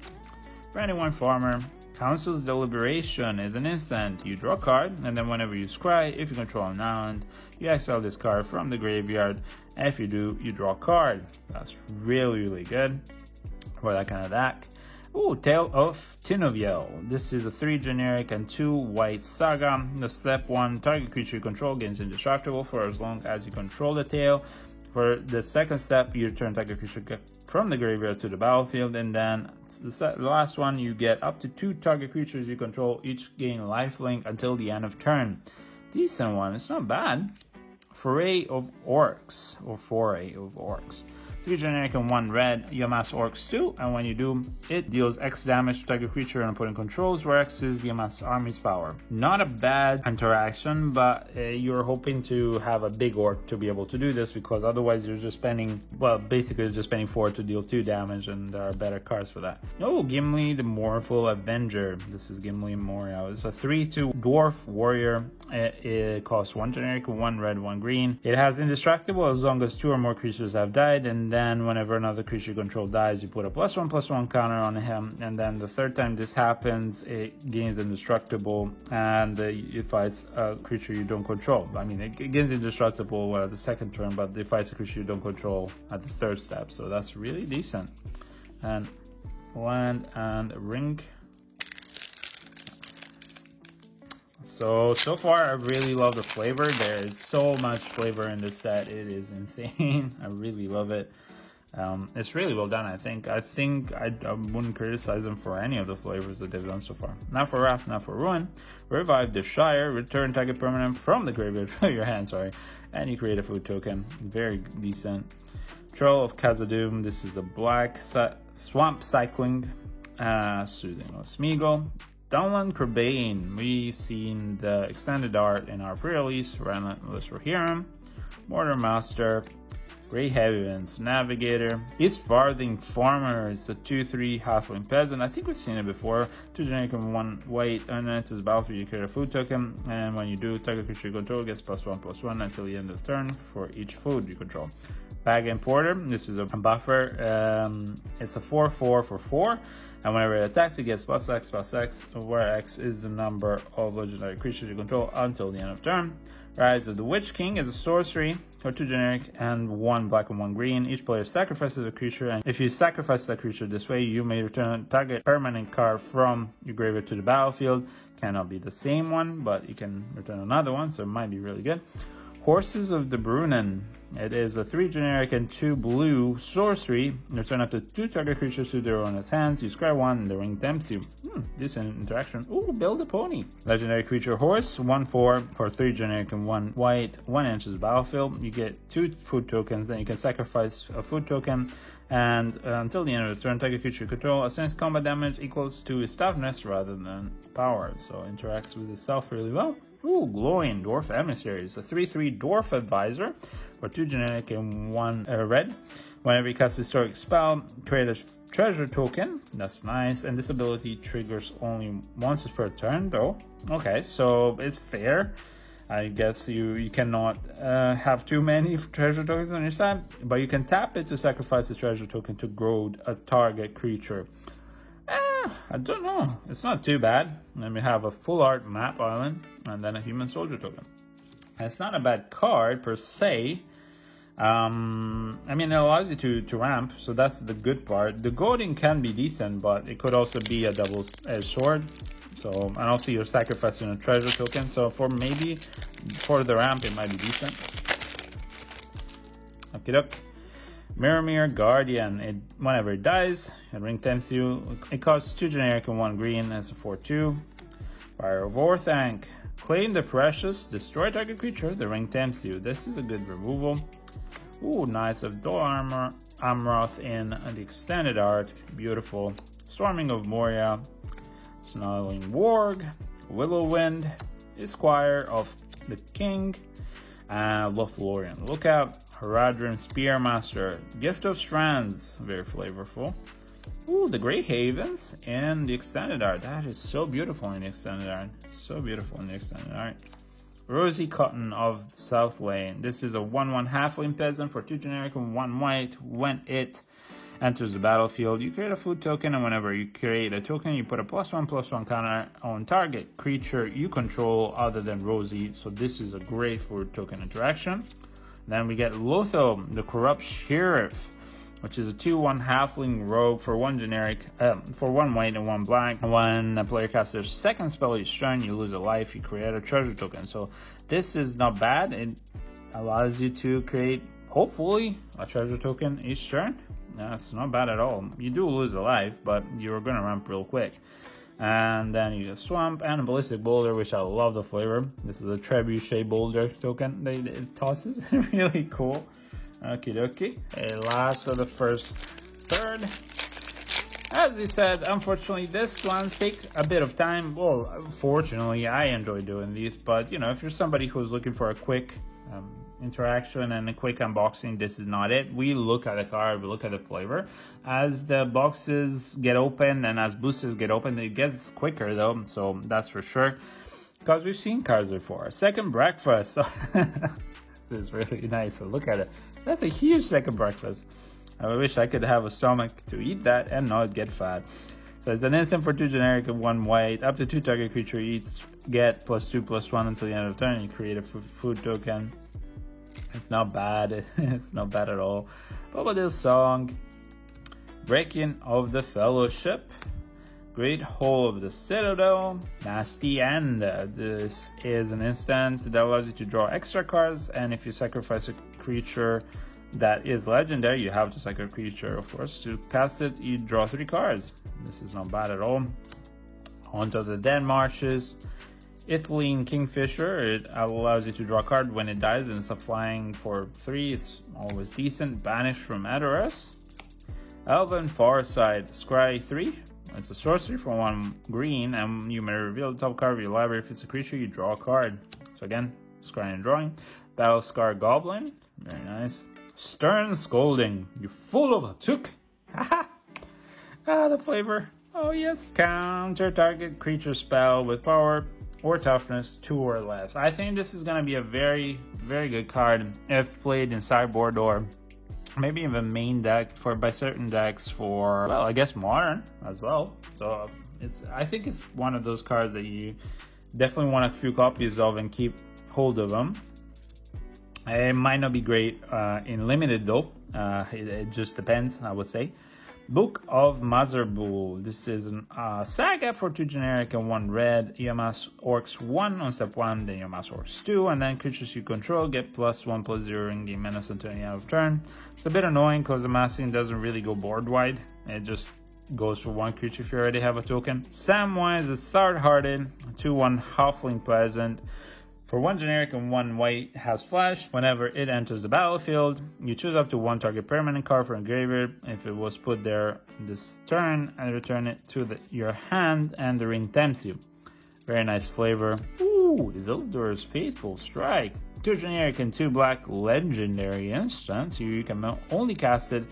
Brandywine Farmer. Council's Deliberation is an instant. You draw a card, and then whenever you scry, if you control an island, you exile this card from the graveyard. And if you do, you draw a card. That's really, really good for that kind of deck. Ooh, Tale of Tinoviel. This is a 3 generic and 2 white saga. The step 1, target creature you control gains indestructible for as long as you control the tail. For the second step, you return target creature from the graveyard to the battlefield, and then the last one, you get up to 2 target creatures you control, each gain lifelink until the end of turn. Decent one, it's not bad. Foray of Orcs, or Foray of Orcs. 3 generic and 1 red, you amass Orcs 2, and when you do, it deals X damage to target creature and opponent controls, where X is the amass army's power. Not a bad interaction, but you're hoping to have a big Orc to be able to do this, because otherwise you're just spending, well, basically you're just spending 4 to deal 2 damage, and there are better cards for that. Oh, Gimli the Mournful Avenger. This is Gimli Moria. It's a 3/2 dwarf warrior. It costs 1 generic, 1 red, 1 green. It has indestructible as long as 2 or more creatures have died, and then whenever another creature you control dies, you put a +1/+1 counter on him, and then the third time this happens, it gains indestructible, and it fights a creature you don't control. I mean, it gains indestructible at the second turn, but it fights a creature you don't control at the third step, so that's really decent. And land and ring. So far I really love the flavor. There is so much flavor in this set. It is insane. I really love it. It's really well done, I think. I wouldn't criticize them for any of the flavors that they've done so far. Now for Wrath, now for Ruin. Revive the Shire. Return target permanent from the graveyard to your hand, and you create a food token. Very decent. Troll of Khazad-dûm. This is the black swamp cycling. Soothing of Smeagol. Dunland Crebain. We've seen the extended art in our pre-release. Relentless Rohirrim. Mortar Master. Grey Heavywinds Navigator. East Farthing Farmer. It's a 2/3 halfling peasant. I think we've seen it before. 2 generic and 1 white. And then it's battlefield, you create a food token. And when you do, target creature you control gets +1/+1 until the end of the turn for each food you control. Bag Importer. This is a buffer. It's a 4/4 for 4. And whenever it attacks, it gets +X/+X, where X is the number of legendary creatures you control until the end of turn. Rise of the Witch King is a sorcery, or 2 generic and 1 black and 1 green. Each player sacrifices a creature, and if you sacrifice that creature this way, you may return a target permanent card from your graveyard to the battlefield. Cannot be the same one, but you can return another one, so it might be really good. Horses of the Brunnen. It is a 3 generic and 2 blue sorcery. Return up to 2 target creatures to their owner's hands. You scry 1 and the ring tempts you. Decent interaction. Ooh, build a pony. Legendary creature horse, 1/4 for 3 generic and 1 white, 1 enters the battlefield. You get 2 food tokens, then you can sacrifice a food token. And until the end of the turn, target creature you control assigns combat damage equals to its toughness rather than power. So interacts with itself really well. Ooh, glowing dwarf emissaries, a 3/3 dwarf advisor for 2 generic and 1 red. Whenever you cast a historic spell, create a treasure token. That's nice. And this ability triggers only once per turn, though. Okay, so it's fair. I guess you cannot have too many treasure tokens on your side, but you can tap it to sacrifice a treasure token to grow a target creature. I don't know. It's not too bad. Then we have a full art map island and then a human soldier token. It's not a bad card per se. I mean, it allows you to ramp, so that's the good part. The goading can be decent, but it could also be a double-edged sword. So, and also you're sacrificing a treasure token. So maybe for the ramp, it might be decent. Okie doke. Mirror Guardian. Whenever it dies, it ring tempts you. It costs 2 generic and 1 green. It's a 4/2. Fire of Orthanc. Claim the precious. Destroy target creature. The ring tempts you. This is a good removal. Ooh, nice of Dol Amroth in the extended art. Beautiful. Storming of Moria. Snarling Warg. Willowwind. Esquire of the King. And Lothlorien Lookout. Haradrim Spearmaster, Gift of Strands, very flavorful. Ooh, the Grey Havens in the extended art. That is so beautiful in the extended art. So beautiful in the extended art. Rosy Cotton of South Lane. This is a 1/1 halfling peasant for 2 generic and 1 white. When it enters the battlefield, you create a food token, and whenever you create a token, you put a +1/+1 counter on target creature you control other than Rosy. So this is a great food token interaction. Then we get Lotho, the Corrupt Sheriff, which is a 2/1 halfling rogue for 1 generic, for 1 white and 1 black. When a player casts their second spell each turn, you lose a life. You create a treasure token. So this is not bad. It allows you to create, hopefully, a treasure token each turn. That's not bad at all. You do lose a life, but you're gonna ramp real quick. And then you get Swamp and a Ballistic Boulder, which I love the flavor. This is a Trebuchet Boulder token. It tosses. Really cool. Okie dokie. Last of the first third. As you said, unfortunately, this ones take a bit of time. Well, fortunately, I enjoy doing these. But, you know, if you're somebody who's looking for a quick interaction and a quick unboxing, this is not it. We look at the card, we look at the flavor. As the boxes get open and as boosters get open, it gets quicker though, so that's for sure, because we've seen cards before. Second breakfast. This is really nice. So look at it. That's a huge second breakfast. I wish I could have a stomach to eat that and not get fat. So it's an instant for 2 generic and 1 white. Up to 2 target creature each get +2/+1 until the end of the turn. You create a food token. It's not bad. It's not bad at all. Bobadil Song. Breaking of the Fellowship. Great Hole of the Citadel. Nasty End. This is an instant that allows you to draw extra cards, and if you sacrifice a creature that is legendary, you have to sacrifice a creature, of course. To cast it, you draw 3 cards. This is not bad at all. Onto the Dead Marshes. Ithline Kingfisher, it allows you to draw a card when it dies, and it's a flying for 3. It's always decent. Banished from Edoras. Elven Farsight, Scry 3. It's a sorcery for 1 green, and you may reveal the top card of your library. If it's a creature, you draw a card. So again, scrying and drawing. Battlescar Goblin, very nice. Stern Scolding, you fool of a took. Haha. The flavor. Oh yes. Counter target creature spell with power or toughness 2 or less. I think this is going to be a very, very good card if played in sideboard or maybe even main deck by certain decks for, well, I guess modern as well. So I think it's one of those cards that you definitely want a few copies of and keep hold of them. It might not be great in limited though. It just depends, I would say. Book of Mazarbul. This is a saga for 2 generic and 1 red. Yama's Orcs 1 on step 1, then Yama's Orcs 2, and then creatures you control get +1/+0 in game menace until the end of turn. It's a bit annoying because the Amassing doesn't really go board wide. It just goes for 1 creature if you already have a token. Samwise is Third-Hearted, 2/1 Halfling Peasant. For 1 generic and 1 white, has flash. Whenever it enters the battlefield, you choose up to 1 target permanent card from a graveyard if it was put there this turn, and return it to your hand, and the ring tempts you. Very nice flavor. Ooh, Isildur's Faithful Strike. 2 generic and 2 black legendary instants. You can only cast it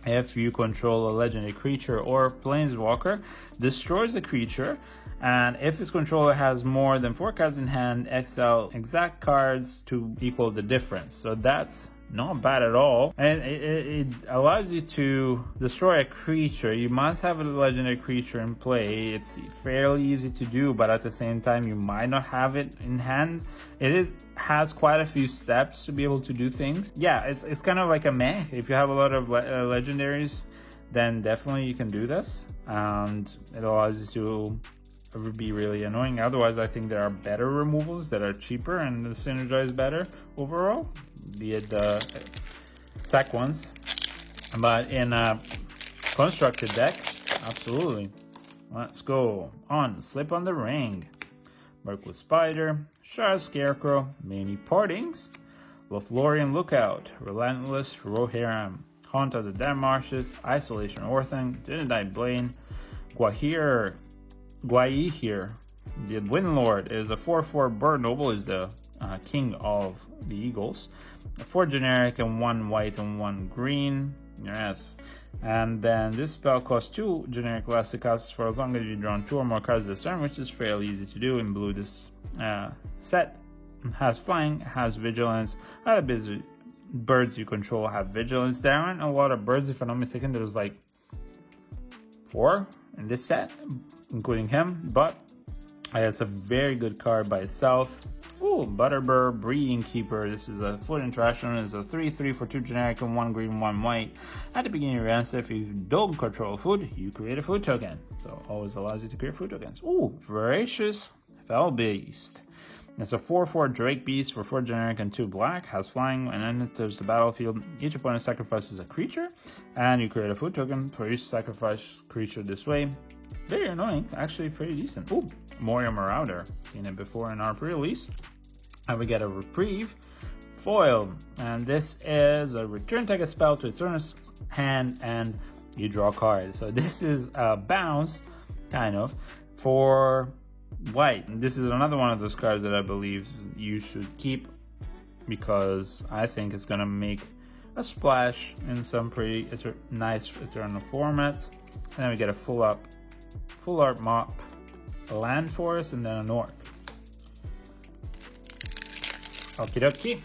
if you control a legendary creature or planeswalker. Destroys the creature, and if its controller has more than 4 cards in hand, exile exact cards to equal the difference. So that's not bad at all, and it allows you to destroy a creature. You must have a legendary creature in play. It's fairly easy to do, but at the same time you might not have it in hand. It has quite a few steps to be able to do things. Yeah, it's kind of like a meh. If you have a lot of legendaries, then definitely you can do this, and it allows you to be really annoying. Otherwise, I think there are better removals that are cheaper and synergize better overall, be it the sack ones. But in a constructed deck, absolutely. Let's go on. Slip on the Ring, Mirkwood Spider, Shard Scarecrow, Many Partings, Lothlorien Lookout, Relentless Rohirrim, Haunt of the Damned Marshes, Isolation Orphan, Dynadite Blaine, Gwaihir, the Windlord is a 4/4 bird noble, is the king of the Eagles. 4 generic and 1 white and 1 green. Yes. And then this spell costs 2 generic less to cast for as long as you draw 2 or more cards this turn, which is fairly easy to do. In blue, this set has flying, has vigilance. A lot of birds you control have vigilance. There aren't a lot of birds, if I'm not mistaken. There's like 4 in this set, including him, but it's a very good card by itself. Ooh, Butterbur, Breeding Keeper. This is a foot interaction. It's a 3/3 for 2 generic and 1 green, 1 white. At the beginning of your end, if you don't control food, you create a food token. So always allows you to create food tokens. Ooh, Voracious Fellbeast. It's a 4/4 Drake Beast for 4 generic and 2 black. Has flying and enters the battlefield. Each opponent sacrifices a creature, and you create a food token for each sacrifice creature this way. Very annoying, actually pretty decent. Ooh, Moria Marauder. Seen it before in our pre-release. And we get a Reprieve Foil. And this is a return target spell to its owner's hand, and you draw a card. So this is a bounce, kind of, for white. This is another one of those cards that I believe you should keep, because I think it's gonna make a splash in some pretty nice Eternal formats. And then we get a full art mop, a land forest, and then an orc. Okie dokie.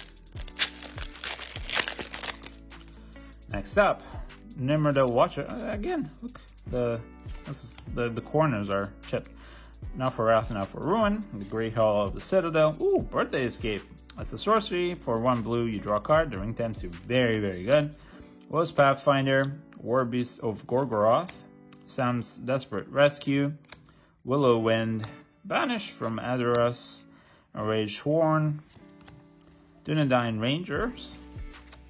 Next up, Nimr the Watcher. Again, look, the corners are chipped. Now for Wrath, now for Ruin. The Great Hall of the Citadel. Ooh, Birthday Escape. That's the sorcery. For 1 blue, you draw a card. The ring tempts you. Very, very good. Lost Pathfinder, War Beast of Gorgoroth, Sam's Desperate Rescue, Willow Wind, Banish from Adoras, Enraged Horn, Dunedain Rangers.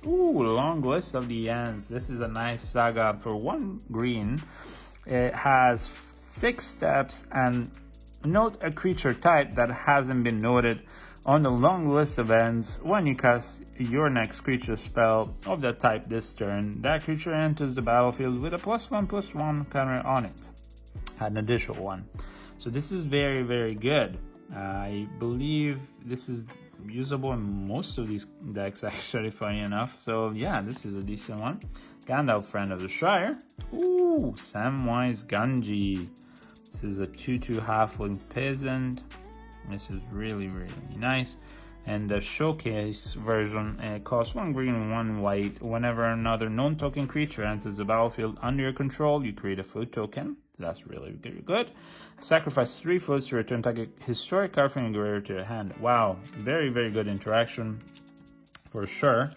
Ooh, long list of the ends. This is a nice saga for 1 green. It has 6 steps, and note a creature type that hasn't been noted on the long list of ends. When you cast your next creature spell of that type this turn, that creature enters the battlefield with a +1/+1 counter on it. An additional one. So this is very, very good. I believe this is usable in most of these decks, actually, funny enough. So yeah, this is a decent one. Gandalf, Friend of the Shire. Ooh, Samwise Gamgee. This is a 2/2 halfling peasant. This is really, really nice. And the showcase version, it costs 1 green and 1 white. Whenever another non-token creature enters the battlefield under your control, you create a food token. That's really, really good. Sacrifice 3 foods to return target historic card from your graveyard to your hand. Wow, very, very good interaction for sure.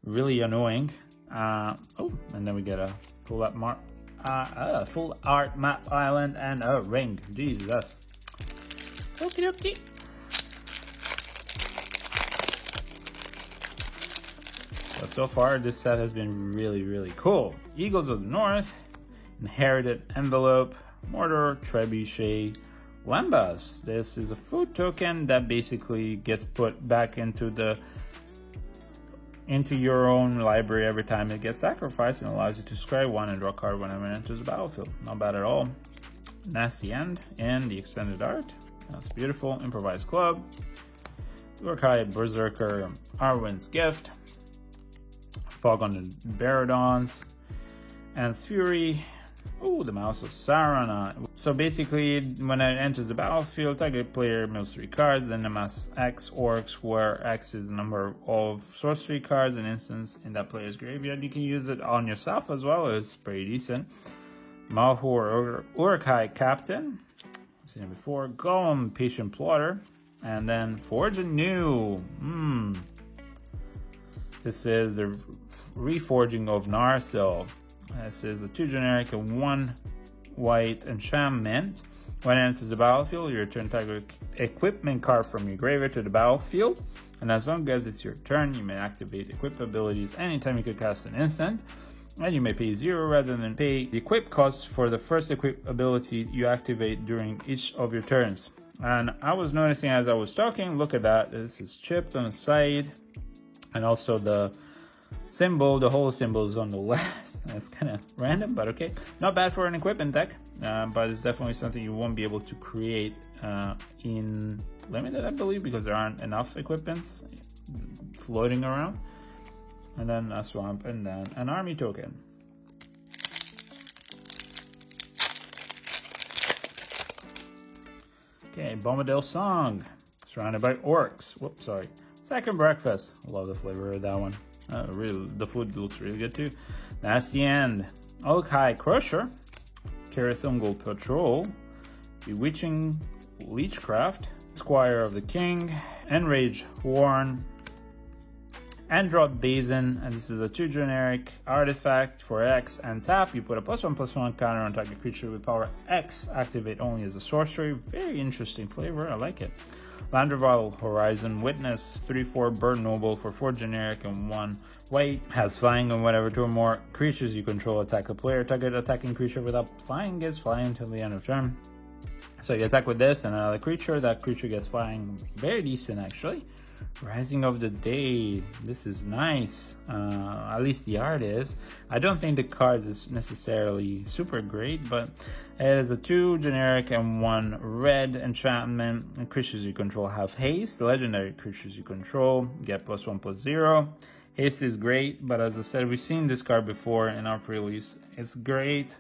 Really annoying. Oh, and then we get a full art map island and a ring. Jesus. Okie dokie. So far, this set has been really cool. Eagles of the North, Inherited Envelope, Mordor, Trebuchet, Lembas. This is a food token that basically gets put back into your own library every time it gets sacrificed, and allows you to scry one and draw a card whenever it enters the battlefield. Not bad at all. Nasty End in the extended art. That's beautiful. Improvised Club, Urkai Berserker, Arwen's Gift, Fog on the Baradons, Ant's Fury. Oh, the Mouse of Sauron. So basically, when it enters the battlefield, target player mills 3 cards, then amass X orcs, where X is the number of sorcery cards and instants in that player's graveyard. You can use it on yourself as well. It's pretty decent. Malhor Urkai Captain, seen it before. Golem Patient Plotter, and then Forge Anew. This is the reforging of Narsil. This is a 2 generic and 1 white enchantment. When it enters the battlefield, you return target equipment card from your graveyard to the battlefield, and as long as it's your turn, you may activate equip abilities anytime you could cast an instant, and you may pay 0 rather than pay the equip cost for the first equip ability you activate during each of your turns. And I was noticing as I was talking, look at that, this is chipped on the side, and also the symbol, the whole symbol is on the left. That's kind of random, but okay. Not bad for an equipment deck, but it's definitely something you won't be able to create in Limited, I believe, because there aren't enough equipments floating around. And then a Swamp, and then an army token. Okay, Bombadil Song, surrounded by orcs. Whoops, sorry. Second Breakfast. Love the flavor of that one. Really, the food looks really good too. Nasty End, Urkai Crusher, Carathungul Patrol, Bewitching Leechcraft, Squire of the King, Enraged Warren, Androp Basin, and this is a 2 generic artifact for X and tap. You put a +1/+1 counter on target creature with power X, activate only as a sorcery. Very interesting flavor, I like it. Landreval Horizon Witness, 3/4 Bird Noble for 4 generic and 1 white. Has flying on whatever 2 or more creatures you control attack a player. Target attacking creature without flying gets flying until the end of turn. So you attack with this and another creature. That creature gets flying. Very decent, actually. Rising of the Day. This is nice. At least the art is. I don't think the cards is necessarily super great, but it is a 2 generic and 1 red enchantment. And creatures you control have haste. The legendary creatures you control get +1/+0. Haste is great, but as I said, we've seen this card before in our pre-release. It's great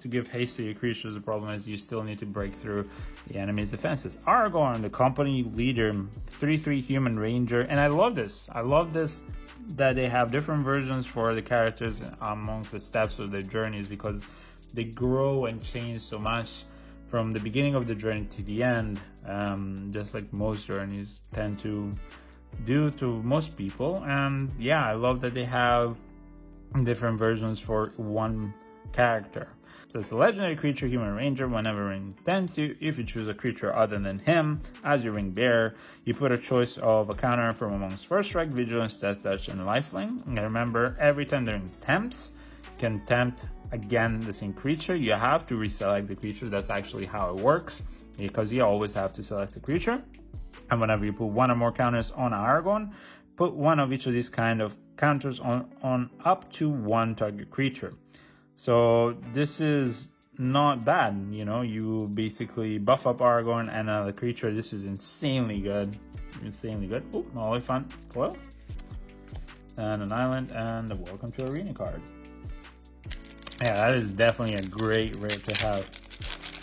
to give haste to your creatures. The problem is you still need to break through the enemy's defenses. Aragorn, the company leader, 3/3 human ranger, and I love this. I love this that they have different versions for the characters amongst the steps of their journeys, because they grow and change so much from the beginning of the journey to the end, just like most journeys tend to do to most people. And yeah, I love that they have different versions for one character. So it's a legendary creature, human ranger. Whenever ring tempts you, if you choose a creature other than him as your ring bearer, you put a choice of a counter from amongst First Strike, Vigilance, Death Touch, and Lifelink. And remember, every time the ring tempts, you can tempt again the same creature. You have to reselect the creature. That's actually how it works, because you always have to select the creature. And whenever you put 1 or more counters on Aragorn, put 1 of each of these kind of counters on up to 1 target creature. So this is not bad, you know, you basically buff up Aragorn and another creature. This is insanely good, insanely good. Oh, Oliphant foil, and an island, and the Welcome to Arena card. Yeah, that is definitely a great rare to have,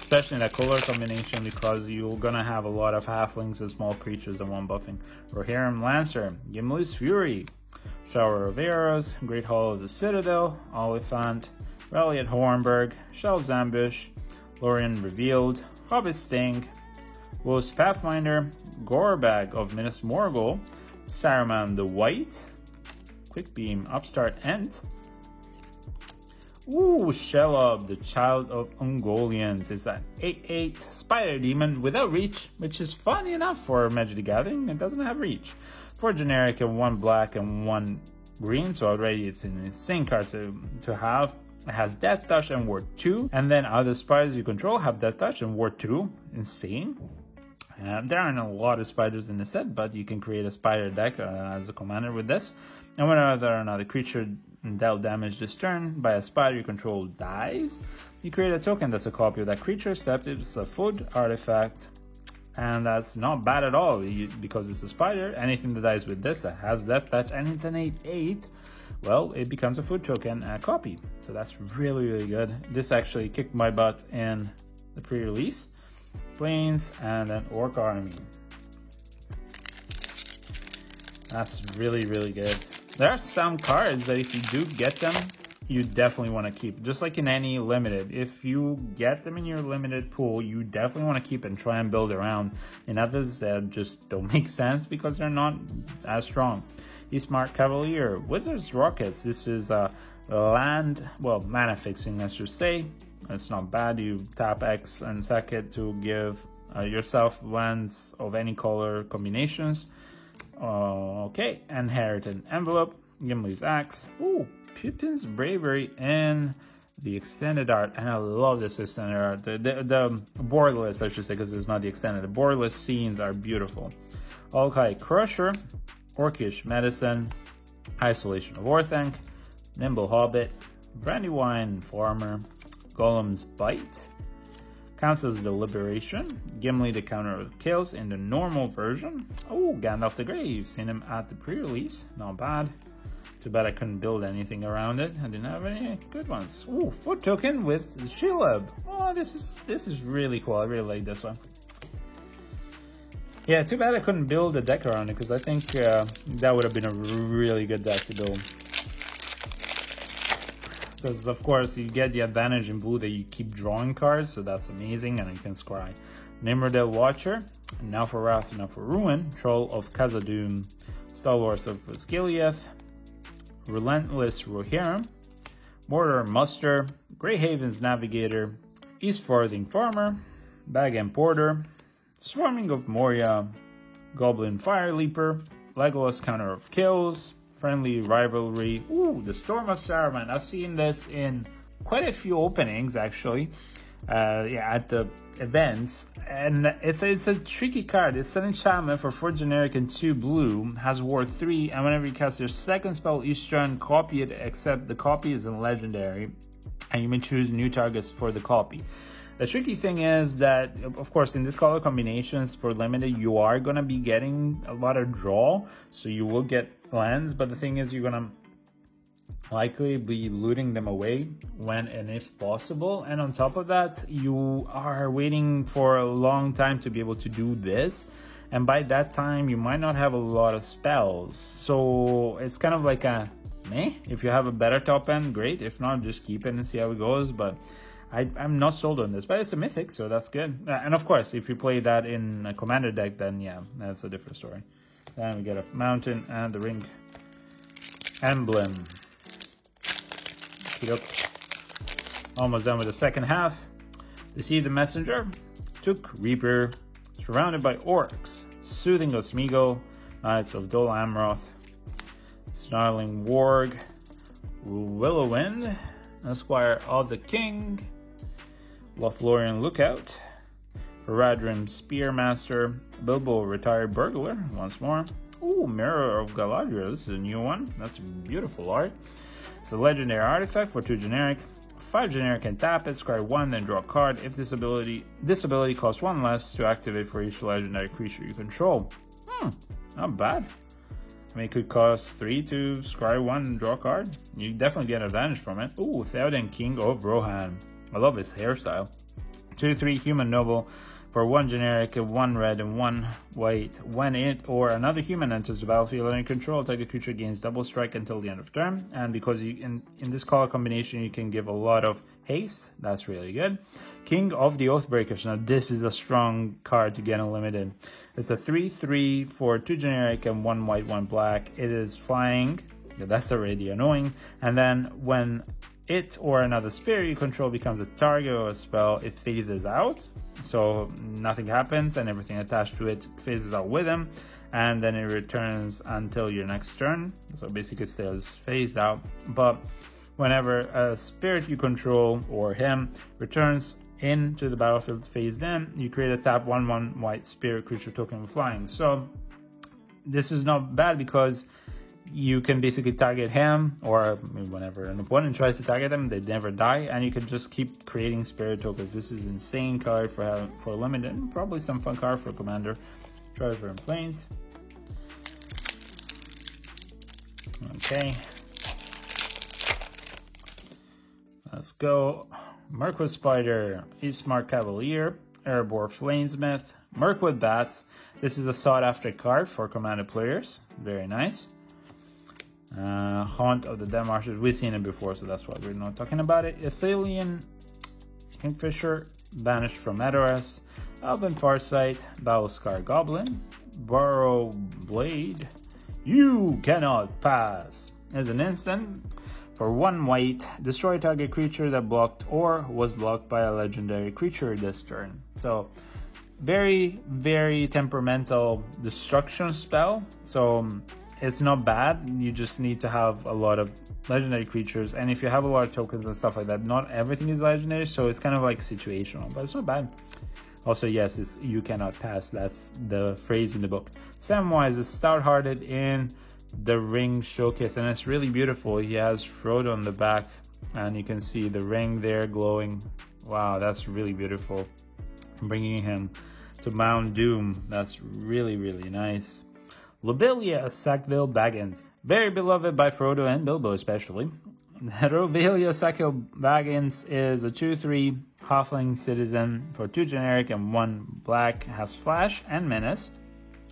especially in that color combination, because you're gonna have a lot of halflings and small creatures and 1 buffing. Rohirrim Lancer, Gimli's Fury, Shower of Arrows, Great Hall of the Citadel, Oliphant, Rally at Hornburg, Shelves Ambush, Lorien Revealed, Hobbit Sting, Wolf's Pathfinder, Gorbag of Minas Morgul, Saruman the White, Quick Beam Upstart Ent, Ooh, Shelob, the Child of Ungoliant. It's an 8/8 Spider Demon without reach, which is funny enough for Magic the Gathering. It doesn't have reach. 4 generic and 1 black and 1 green, so already it's an insane card to have. It has Death Touch and Ward 2, and then other spiders you control have Death Touch and Ward 2. Insane. There aren't a lot of spiders in the set, but you can create a spider deck as a commander with this. And whenever another creature dealt damage this turn by a spider you control dies, you create a token that's a copy of that creature, except it's a food artifact. And that's not bad at all, because it's a spider. Anything that dies with this that has Death Touch and it's an 8/8, well, it becomes a food token copy. So that's really, really good. This actually kicked my butt in the pre-release. Plains and then Orc Army. That's really, really good. There are some cards that if you do get them, you definitely want to keep. Just like in any limited, if you get them in your limited pool, you definitely want to keep and try and build around. In others that just don't make sense because they're not as strong. Eastmark Cavalier, Wizard's Rockets. This is a mana fixing, let's just say. It's not bad. You tap X and sack it to give yourself lands of any color combinations. Okay, Inherited Envelope, Gimli's Axe. Ooh, Pippin's Bravery in the extended art, and I love this extended art. The boardless, I should say, because it's not the extended. The boardless scenes are beautiful. Alkai Crusher, Orcish Medicine, Isolation of Orthanc, Nimble Hobbit, Brandywine Farmer, Golem's Bite, Council's Deliberation, Gimli the Counter of Chaos in the normal version. Oh, Gandalf the Grey, you've seen him at the pre-release, not bad. Too bad I couldn't build anything around it. I didn't have any good ones. Ooh, food token with Shelob. Oh, this is really cool. I really like this one. Yeah, too bad I couldn't build a deck around it, because I think that would have been a really good deck to build. Because of course you get the advantage in blue that you keep drawing cards, so that's amazing, and you can scry. Nimrodel Watcher, Now for Wrath, Now for Ruin, Troll of Khazad-dûm, Stalwarts of Osgiliath, Relentless Rohirrim, Mortar Muster, Greyhaven's Navigator, Eastfarthing Farmer, Bag and Porter, Swarming of Moria, Goblin Fire Leaper, Legolas Counter of Kills, Friendly Rivalry. Ooh, the Storm of Saruman. I've seen this in quite a few openings, actually. Yeah, at the events. And it's a tricky card. It's an enchantment for 4 generic and 2 blue. Has Ward 3. And whenever you cast your second spell each turn, copy it, except the copy is in legendary. And you may choose new targets for the copy. The tricky thing is that, of course, in this color combinations for limited, you are going to be getting a lot of draw. So you will get lands, but the thing is you're going to likely be looting them away when and if possible. And on top of that, you are waiting for a long time to be able to do this. And by that time, you might not have a lot of spells. So it's kind of like a meh. If you have a better top end, great. If not, just keep it and see how it goes. But I'm not sold on this, but it's a mythic, so that's good. And of course, if you play that in a commander deck, then yeah, that's a different story. Then we get a mountain and the ring emblem. Almost done with the second half. Deceive the Messenger, Took Reaper, Surrounded by Orcs, Soothing of Smeagol, Knights of Dol Amroth, Snarling Warg, Willowwind, Esquire of the King, Lothlorien Lookout, Haradrim Spearmaster, Bilbo Retired Burglar, once more. Ooh, Mirror of Galadriel, this is a new one. That's beautiful art. It's a legendary artifact for 2 generic. 5 generic can tap it, scry 1, then draw a card. If this ability costs 1 less to activate for each legendary creature you control. Not bad. I mean, it could cost 3 to scry 1 and draw a card. You definitely get an advantage from it. Ooh, Theoden, King of Rohan. I love his hairstyle. 2/3 Human Noble for 1 generic, 1 red, and 1 white. When it or another human enters the battlefield under control, target creature gains double strike until the end of turn. And because you in this color combination, you can give a lot of haste. That's really good. King of the Oathbreakers. Now this is a strong card to get unlimited. It's a 3/3 for 2 generic and 1 white, 1 black. It is flying. Yeah, that's already annoying. And then when it or another spirit you control becomes a target of a spell, it phases out. So nothing happens and everything attached to it phases out with him, and then it returns until your next turn. So basically it stays phased out. But whenever a spirit you control or him returns into the battlefield phased in, you create a tap 1/1 white spirit creature token with flying. So this is not bad because you can basically target him, or whenever an opponent tries to target them, they never die, and you can just keep creating spirit tokens. This is insane card for limited, and probably some fun card for commander. Treasure and Plains. Okay. Let's go. Mirkwood Spider, Eastmark Cavalier, Erebor Flamesmith, Mirkwood Bats. This is a sought after card for commander players. Very nice. Haunt of the Dead Marshes. We've seen it before, so that's why we're not talking about it. Athelian Kingfisher, Banished from Edoras, Elven Farsight, Battlescar Goblin, Burrow Blade. You cannot pass. As an instant, for 1 white, destroy target creature that blocked or was blocked by a legendary creature this turn. So very, very temperamental destruction spell. So it's not bad. You just need to have a lot of legendary creatures, and if you have a lot of tokens and stuff like that, not everything is legendary, so it's kind of like situational, but it's not bad. Also, yes, it's you cannot pass. That's the phrase in the book. Samwise is stout-hearted in the Ring Showcase, and it's really beautiful. He has Frodo on the back, and you can see the ring there glowing. Wow, that's really beautiful. Bringing him to Mount Doom. That's really, really nice. Lobelia Sackville Baggins, very beloved by Frodo and Bilbo especially. Lobelia Sackville Baggins is a 2/3 halfling citizen for 2 generic and 1 black, has flash and menace.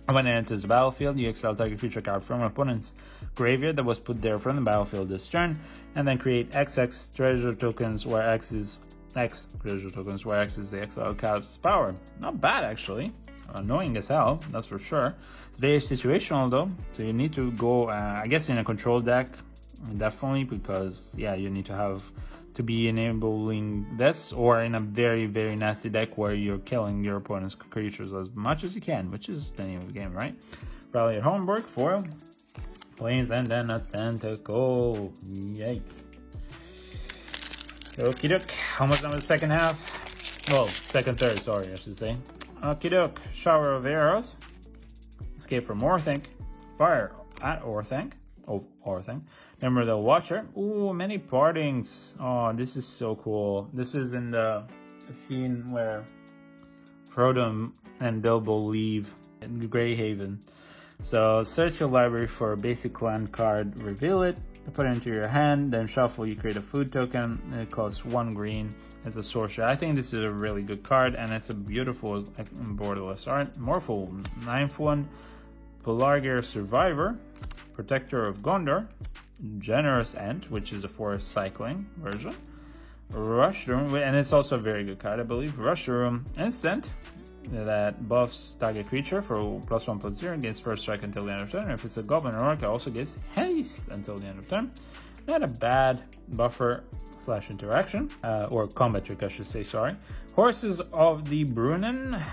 When it enters the battlefield, you exile target creature card from an opponent's graveyard that was put there from the battlefield this turn, and then create XX treasure tokens where X is treasure tokens where X is the exiled card's power. Not bad actually. Annoying as hell, that's for sure. It's very situational though, so you need to go, I guess, in a control deck, definitely, because yeah, you need to have to be enabling this, or in a very, very nasty deck where you're killing your opponent's creatures as much as you can, which is the name of the game, right? Rally at Homeburg, foil, Plains, and then a tentacle. Yikes. Okie doke, almost done with the second half. Well, second third, sorry, I should say. Okie doke, Shower of Arrows, Escape from Orthanc, Fire at Orthanc, Remember the Watcher. Ooh, many partings. Oh, this is so cool. This is in the scene where Frodo and Bilbo leave Greyhaven. So search your library for a basic land card, reveal it, put it into your hand, then shuffle. You create a food token, and it costs 1 green as a sorcerer. I think this is a really good card, and it's a beautiful borderless art. Morphle, 9th one, Pelargir Survivor, Protector of Gondor, Generous Ant, which is a forest cycling version, Rush Room, and it's also a very good card, I believe. Rush Room instant that buffs target creature for +1/+0, gains first strike until the end of turn. If it's a goblin or orc, it also gets haste until the end of turn. Not a bad buffer / interaction, or combat trick, I should say, sorry. Horses of the Brunnen,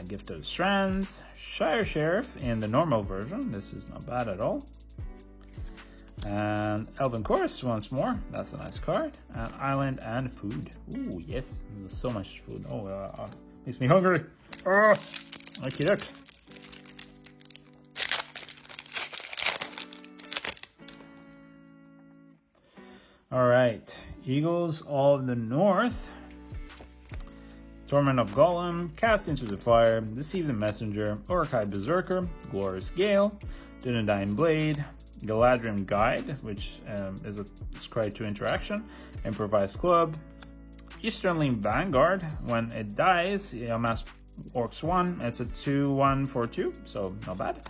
Gift of Strands, Shire Sheriff in the normal version. This is not bad at all. And Elven Chorus once more. That's a nice card. And Island and Food. Ooh, yes. There's so much food. Oh, makes me hungry. Oh, okie doke. Alright. Eagles of the North. Torment of Gollum, Cast into the Fire, Deceive the Messenger, Orchid Berserker, Glorious Gale, Dunedain Blade, Galadrim Guide, which is a Scry 2 interaction, Improvised Club, Easternling Vanguard. When it dies, you amass Orcs 1. It's a 2/1 for 2, so not bad.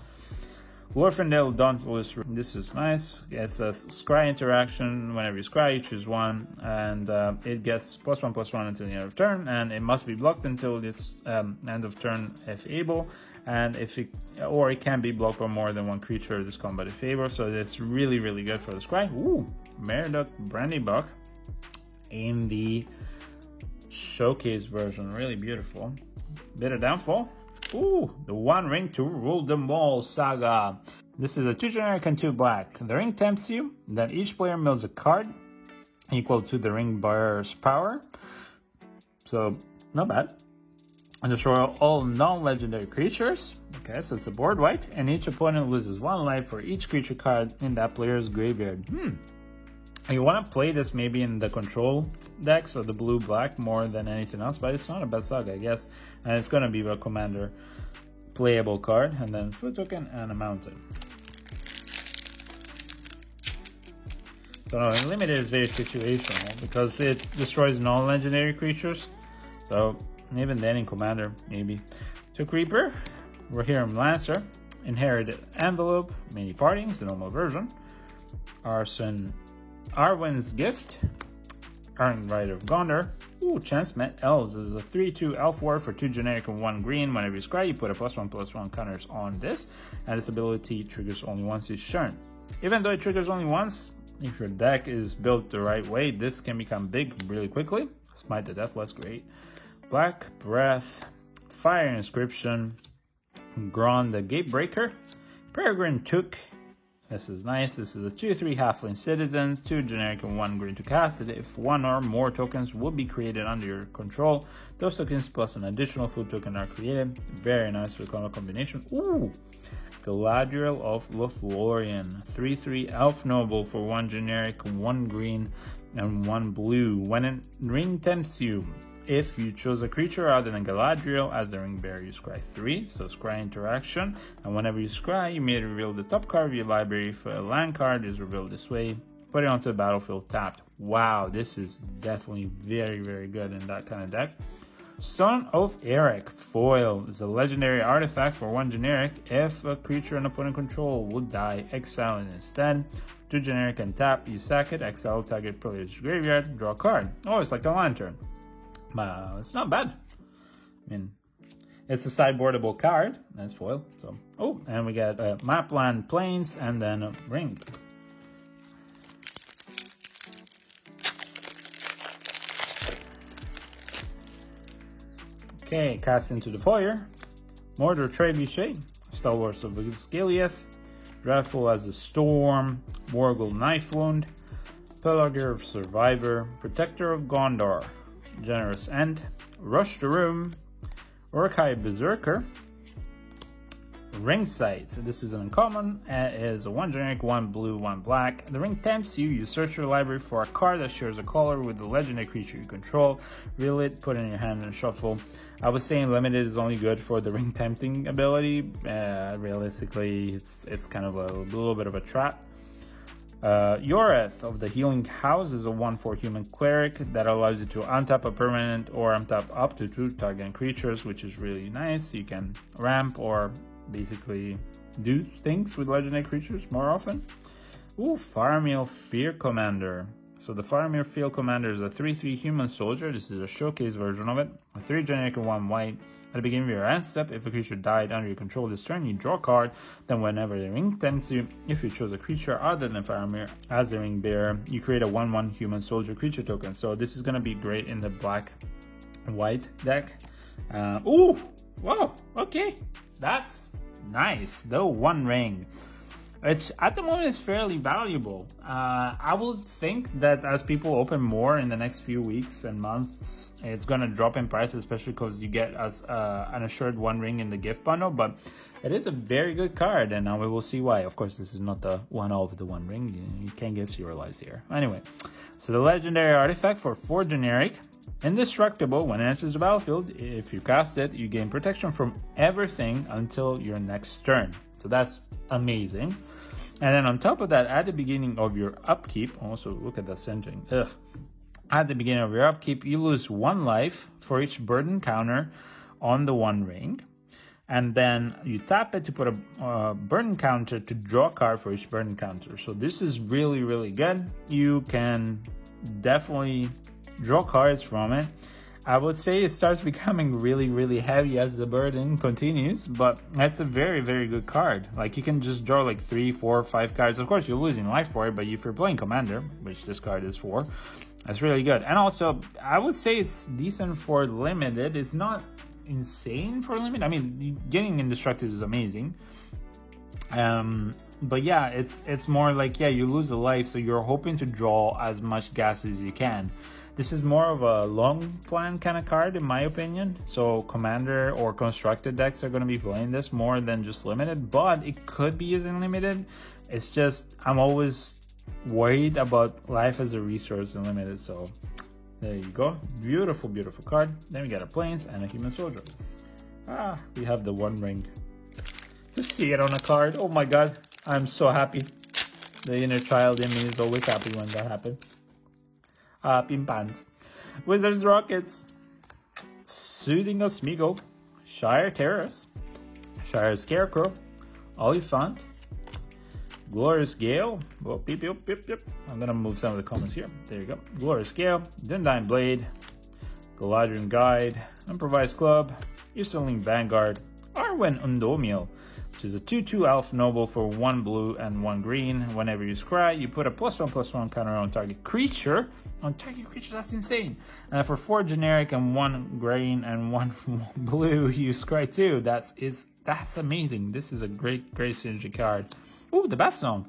Glorfindel Dauntless. This is nice. It's a Scry interaction. Whenever you Scry, you choose 1, and it gets +1/+1 until the end of turn, and it must be blocked until its end of turn if able, and if it can be blocked by more than 1 creature this combat in favor. So it's really, really good for the Scry. Ooh, Meriadoc Brandybuck in the showcase version. Really beautiful. Bit of downfall. Ooh, the One Ring to Rule Them All saga. This is a 2 generic and 2 black. The ring tempts you, then each player mills a card equal to the ring bearer's power. So, not bad. And destroy all non-legendary creatures. Okay, so it's a board wipe, and each opponent loses 1 life for each creature card in that player's graveyard. You want to play this maybe in the control deck, so the blue-black more than anything else, but it's not a bad saga, I guess. And it's going to be a commander playable card, and then food token and a mountain. So no, limited is very situational because it destroys non-legendary creatures. So even then in commander, maybe. To Creeper, Rohirrim Lancer, Inherited Envelope, Many Partings, the normal version. Arwen's Gift, Iron Rider of Gondor. Ooh, Chance-Met Elves is a 3/2 elf war for 2 generic and 1 green. Whenever you scry, you put a +1/+1 counters on this, and this ability triggers only once each turn. Even though it triggers only once, if your deck is built the right way, this can become big really quickly. Smite the Deathless, great. Black Breath, Fire Inscription, Gron the Gatebreaker, Peregrine Took. This is nice. This is a 2/3 halfling citizens, 2 generic and 1 green to cast it. If 1 or more tokens will be created under your control, those tokens plus an additional food token are created. Very nice with color combination. Ooh, Galadriel of Lothlorien, 3/3 elf noble for 1 generic, 1 green, and 1 blue. When a ring tempts you, if you chose a creature other than Galadriel as the ring bearer, you scry 3, so scry interaction. And whenever you scry, you may reveal the top card of your library. If a land card is revealed this way, put it onto the battlefield tapped. Wow, this is definitely very, very good in that kind of deck. Stone of Eric foil is a legendary artifact for 1 generic. If a creature an opponent control would die, exile it instead. 2 generic and tap, you sack it, exile target player's graveyard, draw a card. Oh, it's like a lantern. It's not bad. I mean, it's a sideboardable card. That's foil. So, oh, and we got Mapland Plains and then a ring. Okay, cast into the foyer. Mordor Trebuchet, Stalwarts of Osgiliath, Dreadful as a Storm, Morgul Knife Wound, Pelargir of Survivor, Protector of Gondor, Generous End, Rush the Room, Urkai Berserker, Ringsight. So this is an uncommon. It is a 1 generic, 1 blue, 1 black. The ring tempts you. You search your library for a card that shares a color with the legendary creature you control. Reel it, put it in your hand, and shuffle. I was saying limited is only good for the ring tempting ability. Realistically, it's kind of a little bit of a trap. Yoreth of the Healing House is a 1/4 human cleric that allows you to untap a permanent or untap up to 2 target creatures, which is really nice. You can ramp or basically do things with legendary creatures more often. Ooh, Faramir Field Commander. So the Faramir Field Commander is a 3/3 human soldier. This is a showcase version of it. A 3 generic and 1 white. At the beginning of your end step, if a creature died under your control this turn, you draw a card. Then whenever the ring tempts you, if you chose a creature other than Faramir as the ring bearer, you create a 1/1 human soldier creature token. So this is going to be great in the black and white deck. Ooh, wow, okay. That's nice. The One Ring. It's at the moment is fairly valuable. I would think that as people open more in the next few weeks and months, it's gonna drop in price, especially because you get an assured One Ring in the gift bundle. But it is a very good card, and now we will see why. Of course, this is not the one of the One Ring. You can't get serialized here. Anyway, so the legendary artifact for 4 generic. Indestructible. When it enters the battlefield, if you cast it, you gain protection from everything until your next turn. So that's amazing. And then on top of that, at the beginning of your upkeep, also look at that centering. At the beginning of your upkeep, you lose 1 life for each burden counter on the One Ring. And then you tap it to put a burden counter to draw a card for each burden counter. So this is really, really good. You can definitely draw cards from it. I would say it starts becoming really, really heavy as the burden continues, but that's a very, very good card. Like, you can just draw like 3, 4, 5 cards. Of course, you're losing life for it, but if you're playing Commander, which this card is for, that's really good. And also, I would say it's decent for limited. It's not insane for limited. I mean, getting Indestructible is amazing. But yeah, it's more like, yeah, you lose a life, so you're hoping to draw as much gas as you can. This is more of a long plan kind of card, in my opinion. So Commander or Constructed decks are going to be playing this more than just limited, but it could be using limited. It's just, I'm always worried about life as a resource in limited. So there you go. Beautiful, beautiful card. Then we got a Plains and a Human Soldier. We have the One Ring. To see it on a card, oh my god, I'm so happy. The inner child in me is always happy when that happens. Pimpans. Wizards Rockets. Soothing of Smeagol. Shire Terrace. Shire Scarecrow. Oliphant. Glorious Gale. Well, peep. I'm gonna move some of the comments here. There you go. Glorious Gale. Dundine Blade. Galadriel Guide. Improvised Club. Easterling Vanguard. Arwen Undomiel, which is a 2/2 Elf Noble for 1 blue and 1 green. Whenever you scry, you put a +1/+1 counter on target creature. On target creature, that's insane. And for 4 generic and 1 green and 1 blue, you scry 2. That's amazing. This is a great synergy card. Ooh, the Bath Song.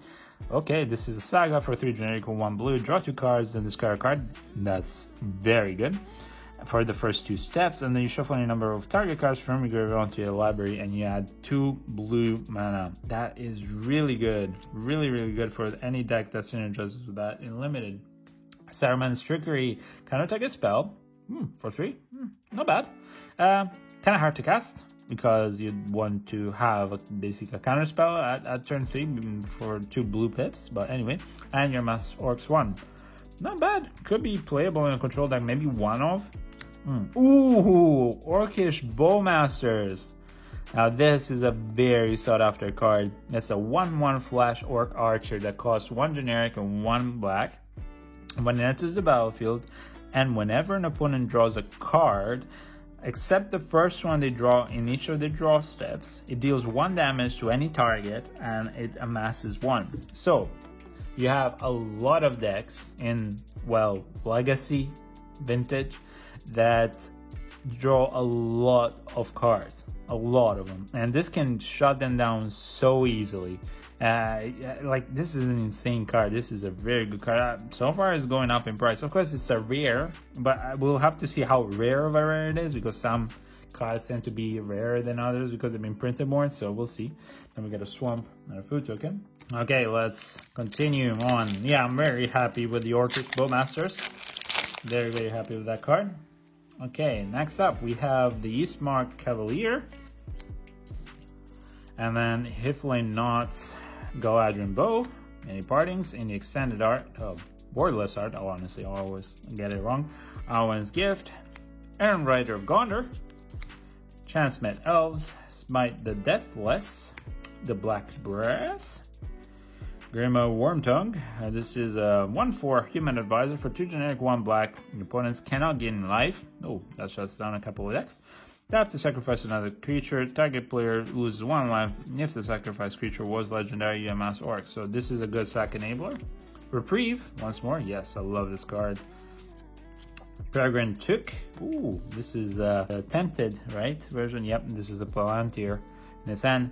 Okay, this is a Saga for 3 generic and 1 blue. Draw 2 cards, then discard a card. That's very good for the first 2 steps, and then you shuffle any number of target cards from your graveyard onto your library and you add 2 blue mana. That is really good. Really good for any deck that synergizes with that in limited. Saruman's Trickery. Counter target spell. For 3. Not bad. Kind of hard to cast because you'd want to have basically a counter spell at turn 3 for 2 blue pips, but anyway. And your Mass Orcs 1. Not bad. Could be playable in a control deck, maybe one of. Ooh, Orcish Bowmasters. Now this is a very sought after card. It's a 1/1 flash orc archer that costs 1 generic and 1 black. When it enters the battlefield, and whenever an opponent draws a card, except the first one they draw in each of the draw steps, it deals 1 damage to any target and it amasses 1. So you have a lot of decks in, well, Legacy, Vintage, that draw a lot of cards, a lot of them, and this can shut them down so easily. Like, this is an insane card. This is a very good card. So far it's going up in price. Of course it's a rare, but we'll have to see how rare of a rare it is, because some cards tend to be rarer than others because they've been printed more, so we'll see. Then we get a Swamp and a Food Token. Okay, let's continue on. Yeah, I'm very happy with the Orcish Bowmasters. Very happy with that card. Okay, next up we have the Eastmark Cavalier, and then Hithlane Knots, Galadriel Bow. Any partings in the extended art, borderless art, honestly I always get it wrong. Arwen's Gift, Aaron Rider of Gondor, Chance-Met Elves, Smite the Deathless, the Black Breath, Grima Wormtongue. This is a 1/4 Human Advisor for 2 generic, 1 black. Your opponents cannot gain life. Oh, that shuts down a couple of decks. Tap to sacrifice another creature. Target player loses 1 life. If the sacrificed creature was legendary, you amass Orcs. So this is a good sack enabler. Reprieve, once more. Yes, I love this card. Peregrine Took. Ooh, this is a Tempted, right? Version. Yep, this is the Palantir in its hand.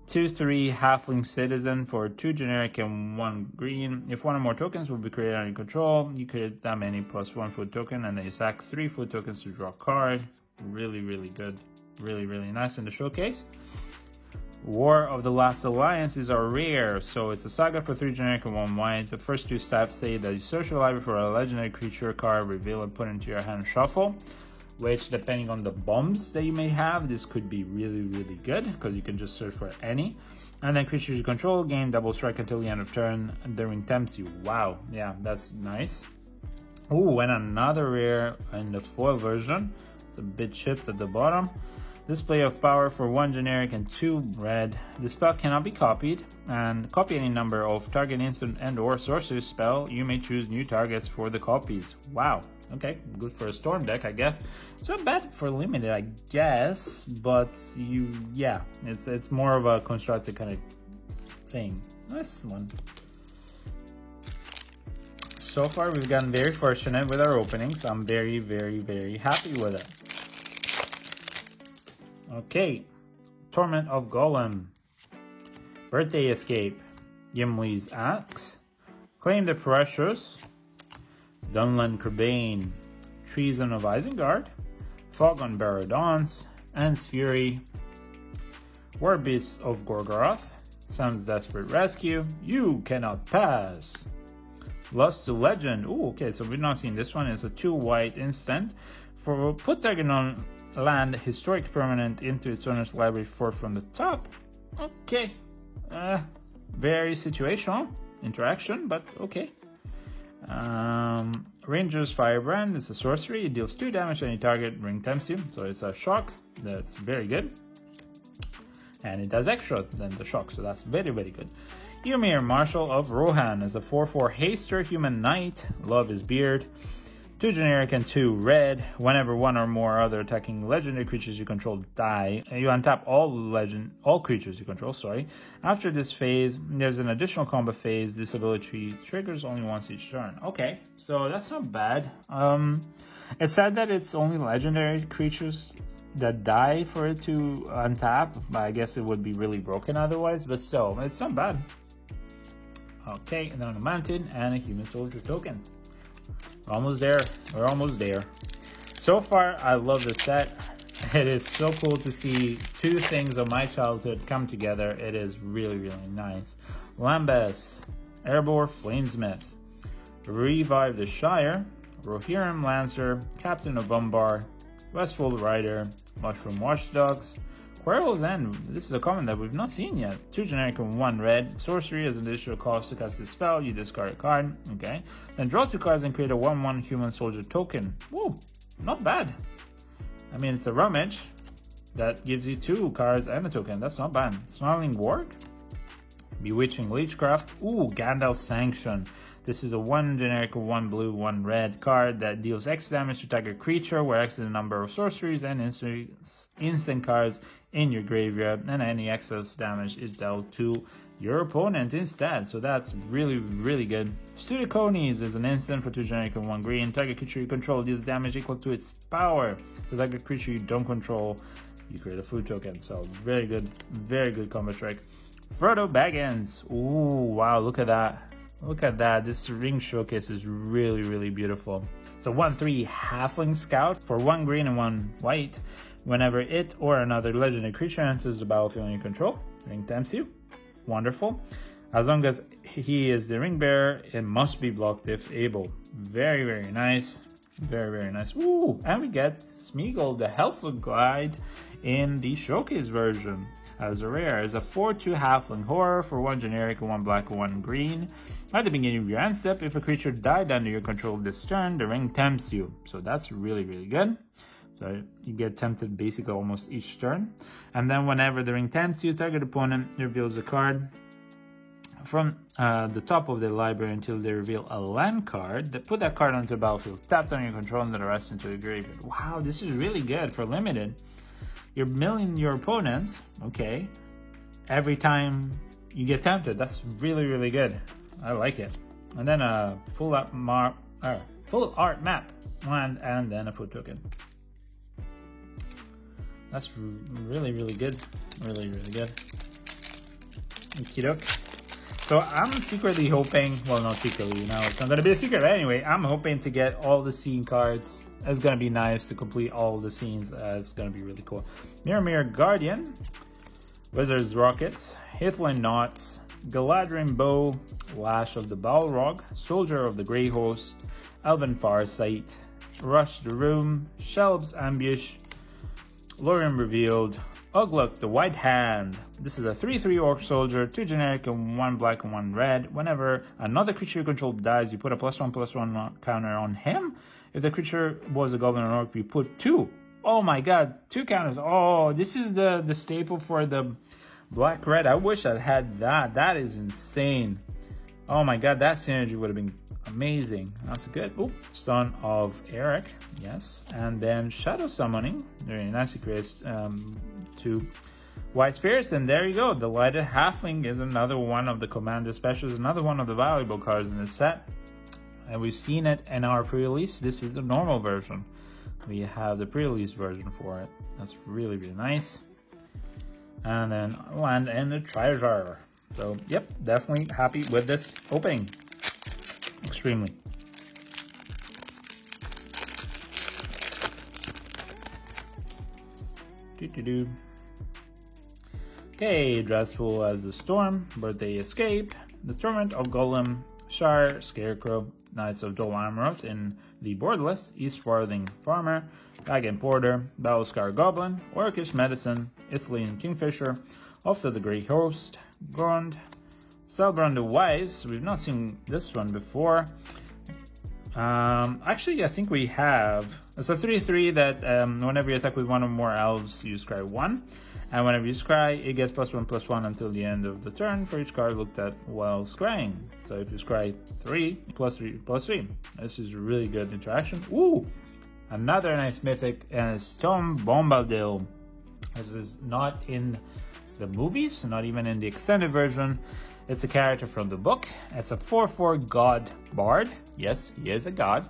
2/3 Halfling Citizen for 2 generic and 1 green. If 1 or more tokens will be created under your control, you create that many +1 food token, and then you sack 3 food tokens to draw a card. Really good. Really nice in the showcase. War of the Last Alliance is our rare, so it's a saga for 3 generic and 1 white. The first 2 steps say that you search your library for a legendary creature card, reveal and put into your hand, shuffle. Which, depending on the bombs that you may have, this could be really good, because you can just search for any. And then creatures you control gain double strike until the end of turn, and the ring tempts you. Wow, yeah, that's nice. Ooh, and another rare in the foil version. It's a bit chipped at the bottom. Display of power for 1 generic and 2 red. The spell cannot be copied, and copy any number of target instant and or sorcery spell. You may choose new targets for the copies. Wow. Okay, good for a storm deck, I guess. It's not bad for limited, I guess, but it's more of a constructed kind of thing. Nice one. So far, we've gotten very fortunate with our openings. I'm very, very, very happy with it. Okay, Torment of Golem, Birthday Escape, Gimli's Axe, Claim the Precious, Dunland Crebain, Treason of Isengard, Fog on Baradons, Ant's Fury, War Beasts of Gorgoroth, Sun's Desperate Rescue, You Cannot Pass, Lost to Legend. Ooh, okay, so we've not seen this one. It's a 2-white instant. For put target on land historic permanent into its owner's library 4 from the top. Okay. Very situational interaction, but okay. Ranger's Firebrand is a sorcery. It deals 2 damage to any target, ring tempts you. So it's a shock. That's very good. And it does extra than the shock, so that's very, very good. Ymir, Marshal of Rohan, is a 4/4 haster human knight. Love his beard. 2 generic and 2 red. Whenever 1 or more other attacking legendary creatures you control die, you untap all creatures you control, sorry. After this phase, there's an additional combat phase. This ability triggers only once each turn. Okay, so that's not bad. It's sad that it's only legendary creatures that die for it to untap, but I guess it would be really broken otherwise, but still, it's not bad. Okay, and then on a mountain and a human soldier token. We're almost there. We're almost there. So far, I love this set. It is so cool to see 2 things of my childhood come together. It is really, really nice. Lambas, Erebor Flamesmith, Revive the Shire, Rohirrim Lancer, Captain of Umbar, Westfold Rider, Mushroom Watchdogs, Querul's End. This is a common that we've not seen yet. 2 generic and 1 red. Sorcery as an additional cost to cast this spell. You discard a card. Okay. Then draw 2 cards and create a 1/1 human soldier token. Whoa, not bad. I mean, it's a rummage that gives you 2 cards and a token. That's not bad. Snarling Warg, Bewitching Leechcraft. Ooh, Gandalf's Sanction. This is a 1 generic, 1 blue, 1 red card that deals X damage to target creature, where X is the number of sorceries and instant cards in your graveyard, and any excess damage is dealt to your opponent instead. So that's really, really good. Studiconies is an instant for 2 generic and 1 green. Target creature you control deals damage equal to its power. So target creature you don't control, you create a food token. So very good combat trick. Frodo Baggins. Ooh, wow, look at that. Look at that. This ring showcase is really, really beautiful. So 1/3 Halfling Scout for 1 green and 1 white. Whenever it or another legendary creature enters the battlefield you control, ring tempts you. Wonderful. As long as he is the ring bearer, it must be blocked if able. Very, very nice. Very, very nice. Ooh, and we get Smeagol, the Helpful Guide, in the showcase version. As a rare, is a 4/2 Halfling Horror for 1 generic and 1 black and 1 green. At the beginning of your end step, if a creature died under your control this turn, the ring tempts you. So that's really, really good. So you get tempted basically almost each turn. And then whenever the ring tempts you, target opponent reveals a card from the top of the library until they reveal a land card. Put that card onto the battlefield, tapped on your control, and the rest into the graveyard. Wow, this is really good for limited. You're milling your opponents, okay, every time you get tempted. That's really, really good. I like it. And then a full art map land, and then a food token. That's really, really good. Really, really good. Okie doke. So I'm secretly hoping, well, not secretly, you know, it's not going to be a secret. But anyway, I'm hoping to get all the scene cards. It's going to be nice to complete all the scenes. It's going to be really cool. Mirror Guardian, Wizard's Rockets, Hithlin Knots, Galadrim Bow, Lash of the Balrog, Soldier of the Grey Host, Elven Farsight, Rush the Room, Shelb's Ambush, Lorien Revealed, Ugluk the White Hand. This is a 3/3 Orc Soldier, 2 generic and 1 black and 1 red. Whenever another creature you control dies, you put a +1/+1 counter on him. If the creature was a goblin or orc, you put 2 Oh my god, 2 counters. Oh, this is the staple for the black red. I wish I had that. That is insane. Oh my god, that synergy would have been amazing. That's good. Oh, Stone of Eric. Yes. And then Shadow Summoning. Very nice. It creates 2 White Spirits. And there you go. The Lighted Halfling is another one of the Commander Specials. Another one of the valuable cards in the set. And we've seen it in our pre-release. This is the normal version. We have the pre-release version for it. That's really, really nice. And then land and the treasure. So, yep, definitely happy with this opening. Extremely. Doo-doo-doo. Okay, Dreadful as the Storm, Birthday Escape, the Torment of Golem, Shire, Scarecrow, Knights of Dol Amroth in the Borderless, East Farthing Farmer, Dragon Porter, Battlescar Goblin, Orcish Medicine, Ithilien Kingfisher, Off of the Grey Host, Grond, Selbrand the Wise. We've not seen this one before. Actually, I think we have. It's a 3/3 that whenever you attack with one or more elves, you scry 1. And whenever you scry, it gets +1/+1 until the end of the turn for each card looked at while scrying. So if you scry 3, +3/+3. This is really good interaction. Ooh! Another nice mythic, and it's Tom Bombadil. This is not in the movies, not even in the extended version. It's a character from the book. It's a 4/4 god bard. Yes, he is a god.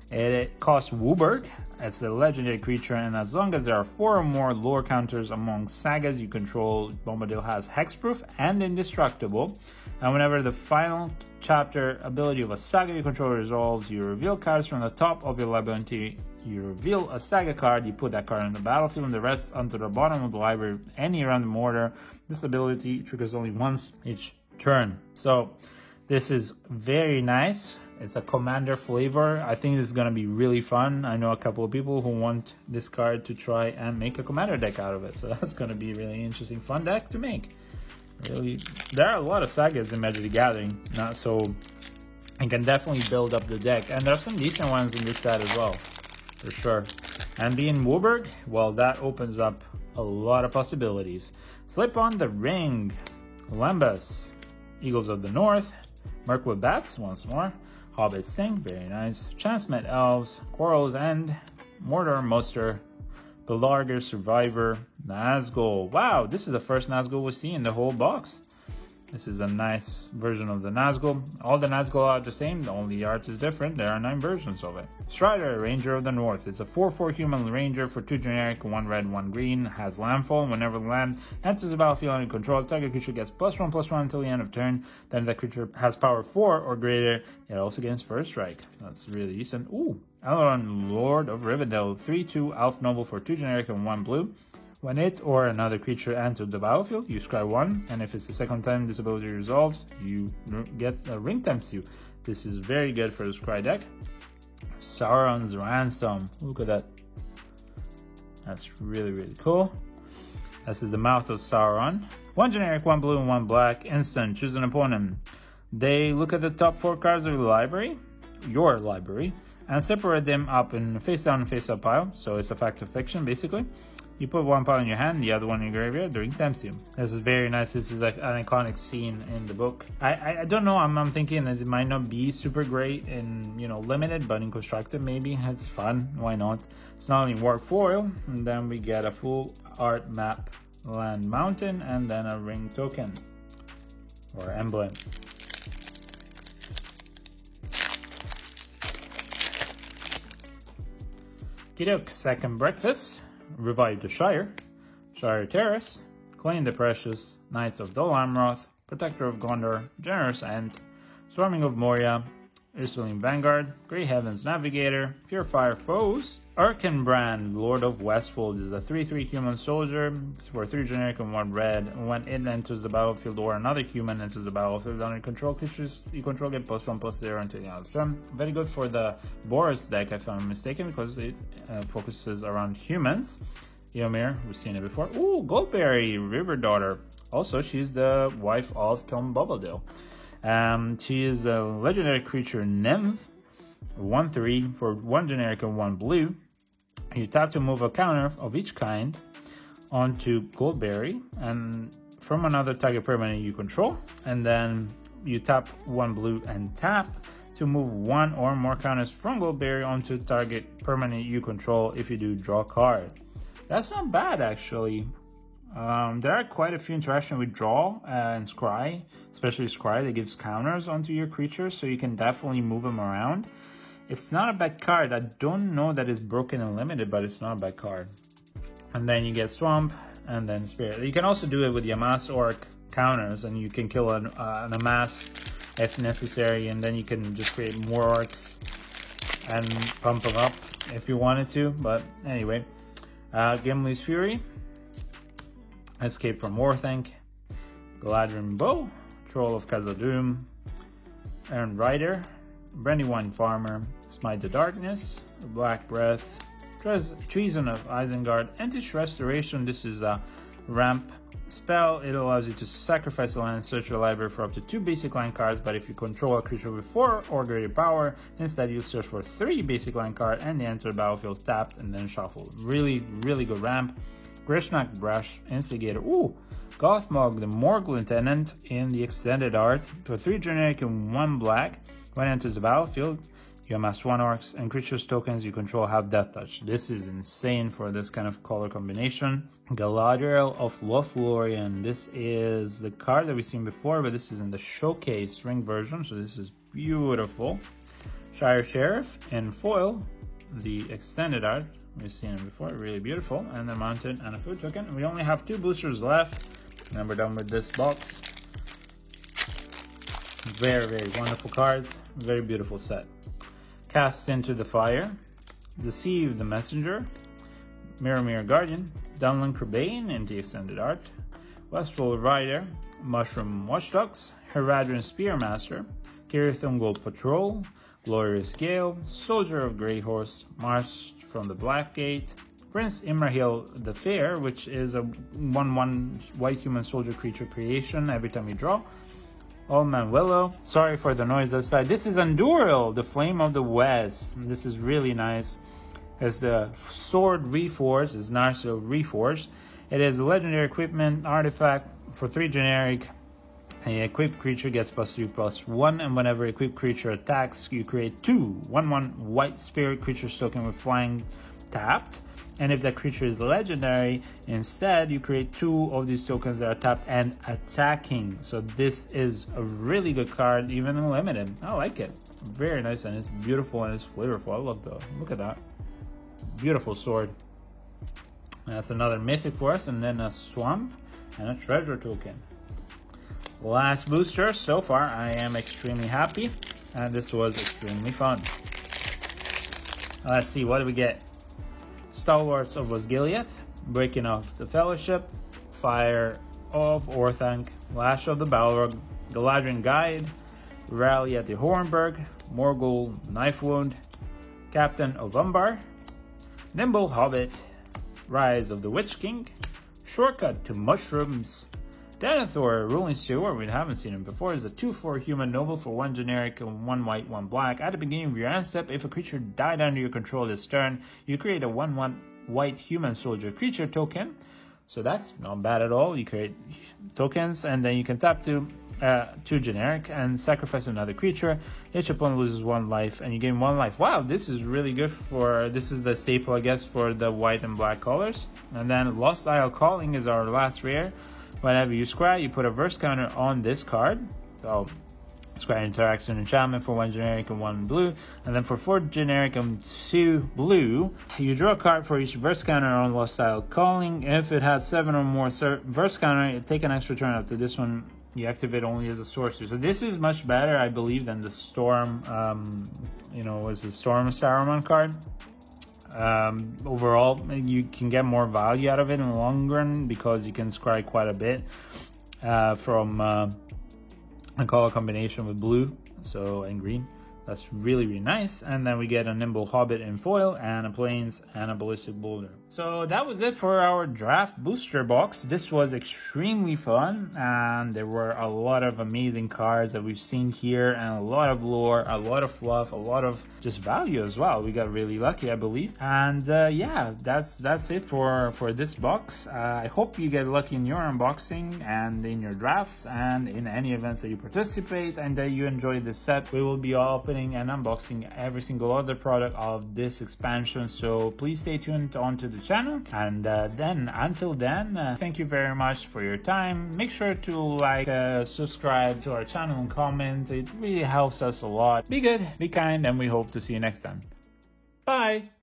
It costs Wooburg. It's a legendary creature, and as long as there are 4 or more lore counters among sagas you control, Bombadil has hexproof and indestructible. And whenever the final chapter ability of a saga you control resolves, you reveal cards from the top of your library. You reveal a saga card, you put that card on the battlefield, and the rest onto the bottom of the library, any random order. This ability triggers only once each turn. So this is very nice. It's a commander flavor. I think this is going to be really fun. I know a couple of people who want this card to try and make a commander deck out of it. So that's going to be a really interesting, fun deck to make. Really, there are a lot of sagas in Magic the Gathering, so I can definitely build up the deck. And there are some decent ones in this set as well, for sure. And being Wooburg, well, that opens up a lot of possibilities. Slip on the Ring, Lembas, Eagles of the North, Mirkwood Bats once more, Hobbit Sting, very nice, Chancemet Elves, Quarrel's End, Mordor Muster, Pelargir Survivor, Nazgul. Wow, this is the first Nazgul we see in the whole box. This is a nice version of the Nazgul. All the Nazgul are the same, the only art is different. There are 9 versions of it. Strider, Ranger of the North. It's a 4/4 human ranger for 2 generic, 1 red, 1 green. Has landfall. Whenever the land enters the battlefield under control, target creature gets +1/+1 until the end of turn. Then the creature has power 4 or greater. It also gains first strike. That's really decent. Ooh, Elrond, Lord of Rivendell. 3/2 elf noble for 2 generic and 1 blue. When it or another creature enters the battlefield, you scry 1, and if it's the second time this ability resolves, you get a Ring Tempts you. This is very good for the scry deck. Sauron's Ransom. Look at that. That's really, really cool. This is the Mouth of Sauron. 1 generic, 1 blue, and 1 black. Instant. Choose an opponent. They look at the top 4 cards of the library, your library, and separate them up in face down and face up pile. So it's a fact of fiction, basically. You put 1 pile in your hand, the other one in your graveyard, the Ring Tempts you. This is very nice. This is like an iconic scene in the book. I don't know, I'm thinking that it might not be super great in, limited, but in constructed maybe. It's fun, why not? It's not only Warp Foil, and then we get a full art map, land mountain, and then a ring token, or emblem. Kidok, Second Breakfast. Revive the Shire, Shire Terrace, Claim the Precious, Knights of Dol Amroth, Protector of Gondor, Generous End, Swarming of Moria, Ursuline Vanguard, Grey Heavens Navigator, Fearfire Foes, Erkenbrand, Lord of Westfold is a 3/3 human soldier for 3 generic and 1 red. When it enters the battlefield or another human enters the battlefield under control, creatures you control get +1/+0 until the end of the turn. Very good for the Boros deck, if I'm mistaken, because it focuses around humans. Eomer, we've seen it before. Ooh, Goldberry, River Daughter. Also, she's the wife of Tom Bombadil. She is a legendary creature nymph, 1/3 for 1 generic and 1 blue. You tap to move a counter of each kind onto Goldberry and from another target permanent you control, and then you tap 1 blue and tap to move 1 or more counters from Goldberry onto target permanent you control if you do draw card. That's not bad actually. There are quite a few interactions with draw and scry, especially scry that gives counters onto your creatures, so you can definitely move them around. It's not a bad card. I don't know that it's broken and limited, but it's not a bad card. And then you get Swamp and then Spirit. You can also do it with the Amass Orc counters, and you can kill an Amass if necessary, and then you can just create more Orcs and pump them up if you wanted to. But anyway, Gimli's Fury, Escape from Orthanc, Galadrim Bow, Troll of Khazad-dûm, Errant Rider, Brandywine Farmer, Smite the Darkness, Black Breath, Treason of Isengard, Entish Restoration. This is a ramp spell. It allows you to sacrifice a land and search your library for up to 2 basic land cards, but if you control a creature with 4 or greater power, instead you search for 3 basic land cards and they enter the battlefield tapped and then shuffle. Really good ramp. Grishnak Brush, Instigator. Ooh, Gothmog, the Morg Lieutenant in the extended art. For 3 generic and 1 black. When it enters the battlefield, you amass 1 orcs, and creatures tokens you control have Death Touch. This is insane for this kind of color combination. Galadriel of Lothlorien. This is the card that we've seen before, but this is in the showcase ring version, so this is beautiful. Shire Sheriff in foil, the extended art. We've seen it before, really beautiful. And then mounted and a food token. We only have 2 boosters left, and we're done with this box. Very wonderful cards, very beautiful set. Cast into the Fire, Deceive the Messenger, Mirror Guardian, Dunlin Crebain in the extended art, Westfold Rider, Mushroom Watchdogs, Haradrim Spearmaster, Cirith Ungol Patrol, Glorious Gale, Soldier of Grey Horse, Marsh from the Blackgate, Prince Imrahil the Fair, which is a 1/1 white human soldier creature creation every time you draw. Old Man Willow. Sorry for the noise outside. This is Andúril, the Flame of the West. This is really nice. As the Sword Reforged, is Narsil Reforged. It is a legendary equipment artifact for 3 generic. A equipped creature gets +3/+1, and whenever equipped creature attacks, you create 2 1/1 white spirit creatures token with flying tapped. And if that creature is legendary, instead you create 2 of these tokens that are tapped and attacking. So this is a really good card, even in limited. I like it. Very nice, and it's beautiful and it's flavorful. I love the look at that. Beautiful sword. And that's another mythic for us, and then a swamp and a treasure token. Last booster. So far I am extremely happy, and this was extremely fun. Let's see, what do we get? Stalwarts of Osgiliath, Breaking of the Fellowship, Fire of Orthanc, Lash of the Balrog, Galadriel Guide, Rally at the Hornburg, Morgul Knife Wound, Captain of Umbar, Nimble Hobbit, Rise of the Witch King, Shortcut to Mushrooms, Denethor, Ruling Steward. We haven't seen him before. Is a 2/4 human noble for 1 generic and 1 white, 1 black. At the beginning of your end step, if a creature died under your control this turn, you create a 1/1 white human soldier creature token. So that's not bad at all. You create tokens, and then you can tap to 2 generic and sacrifice another creature. Each opponent loses 1 life, and you gain 1 life. Wow, this is really good for. This is the staple, I guess, for the white and black colors. And then Lost Isle Calling is our last rare. Whenever you scry, you put a verse counter on this card. So, scry interacts an enchantment for 1 generic and 1 blue. And then for 4 generic and 2 blue, you draw a card for each verse counter on Lost Isle Calling. If it has 7 or more verse counter, you take an extra turn after this one. You activate only as a sorcery. So this is much better, I believe, than the Storm, was the Storm Saruman card. Overall, you can get more value out of it in the long run because you can scry quite a bit from a color combination with blue and green. That's really, really nice. And then we get a Nimble Hobbit in foil, and a Plains, and a Ballistic Boulder. So that was it for our draft booster box. This was extremely fun, and there were a lot of amazing cards that we've seen here, and a lot of lore, a lot of fluff, a lot of just value as well. We got really lucky, I believe. And yeah, that's it for this box. I hope you get lucky in your unboxing and in your drafts and in any events that you participate, and that you enjoy this set. We will be opening and unboxing every single other product of this expansion, so please stay tuned onto the channel. And then until then, thank you very much for your time. Make sure to like, subscribe to our channel, and comment. It really helps us a lot. Be good, be kind, and we hope to see you next time. Bye.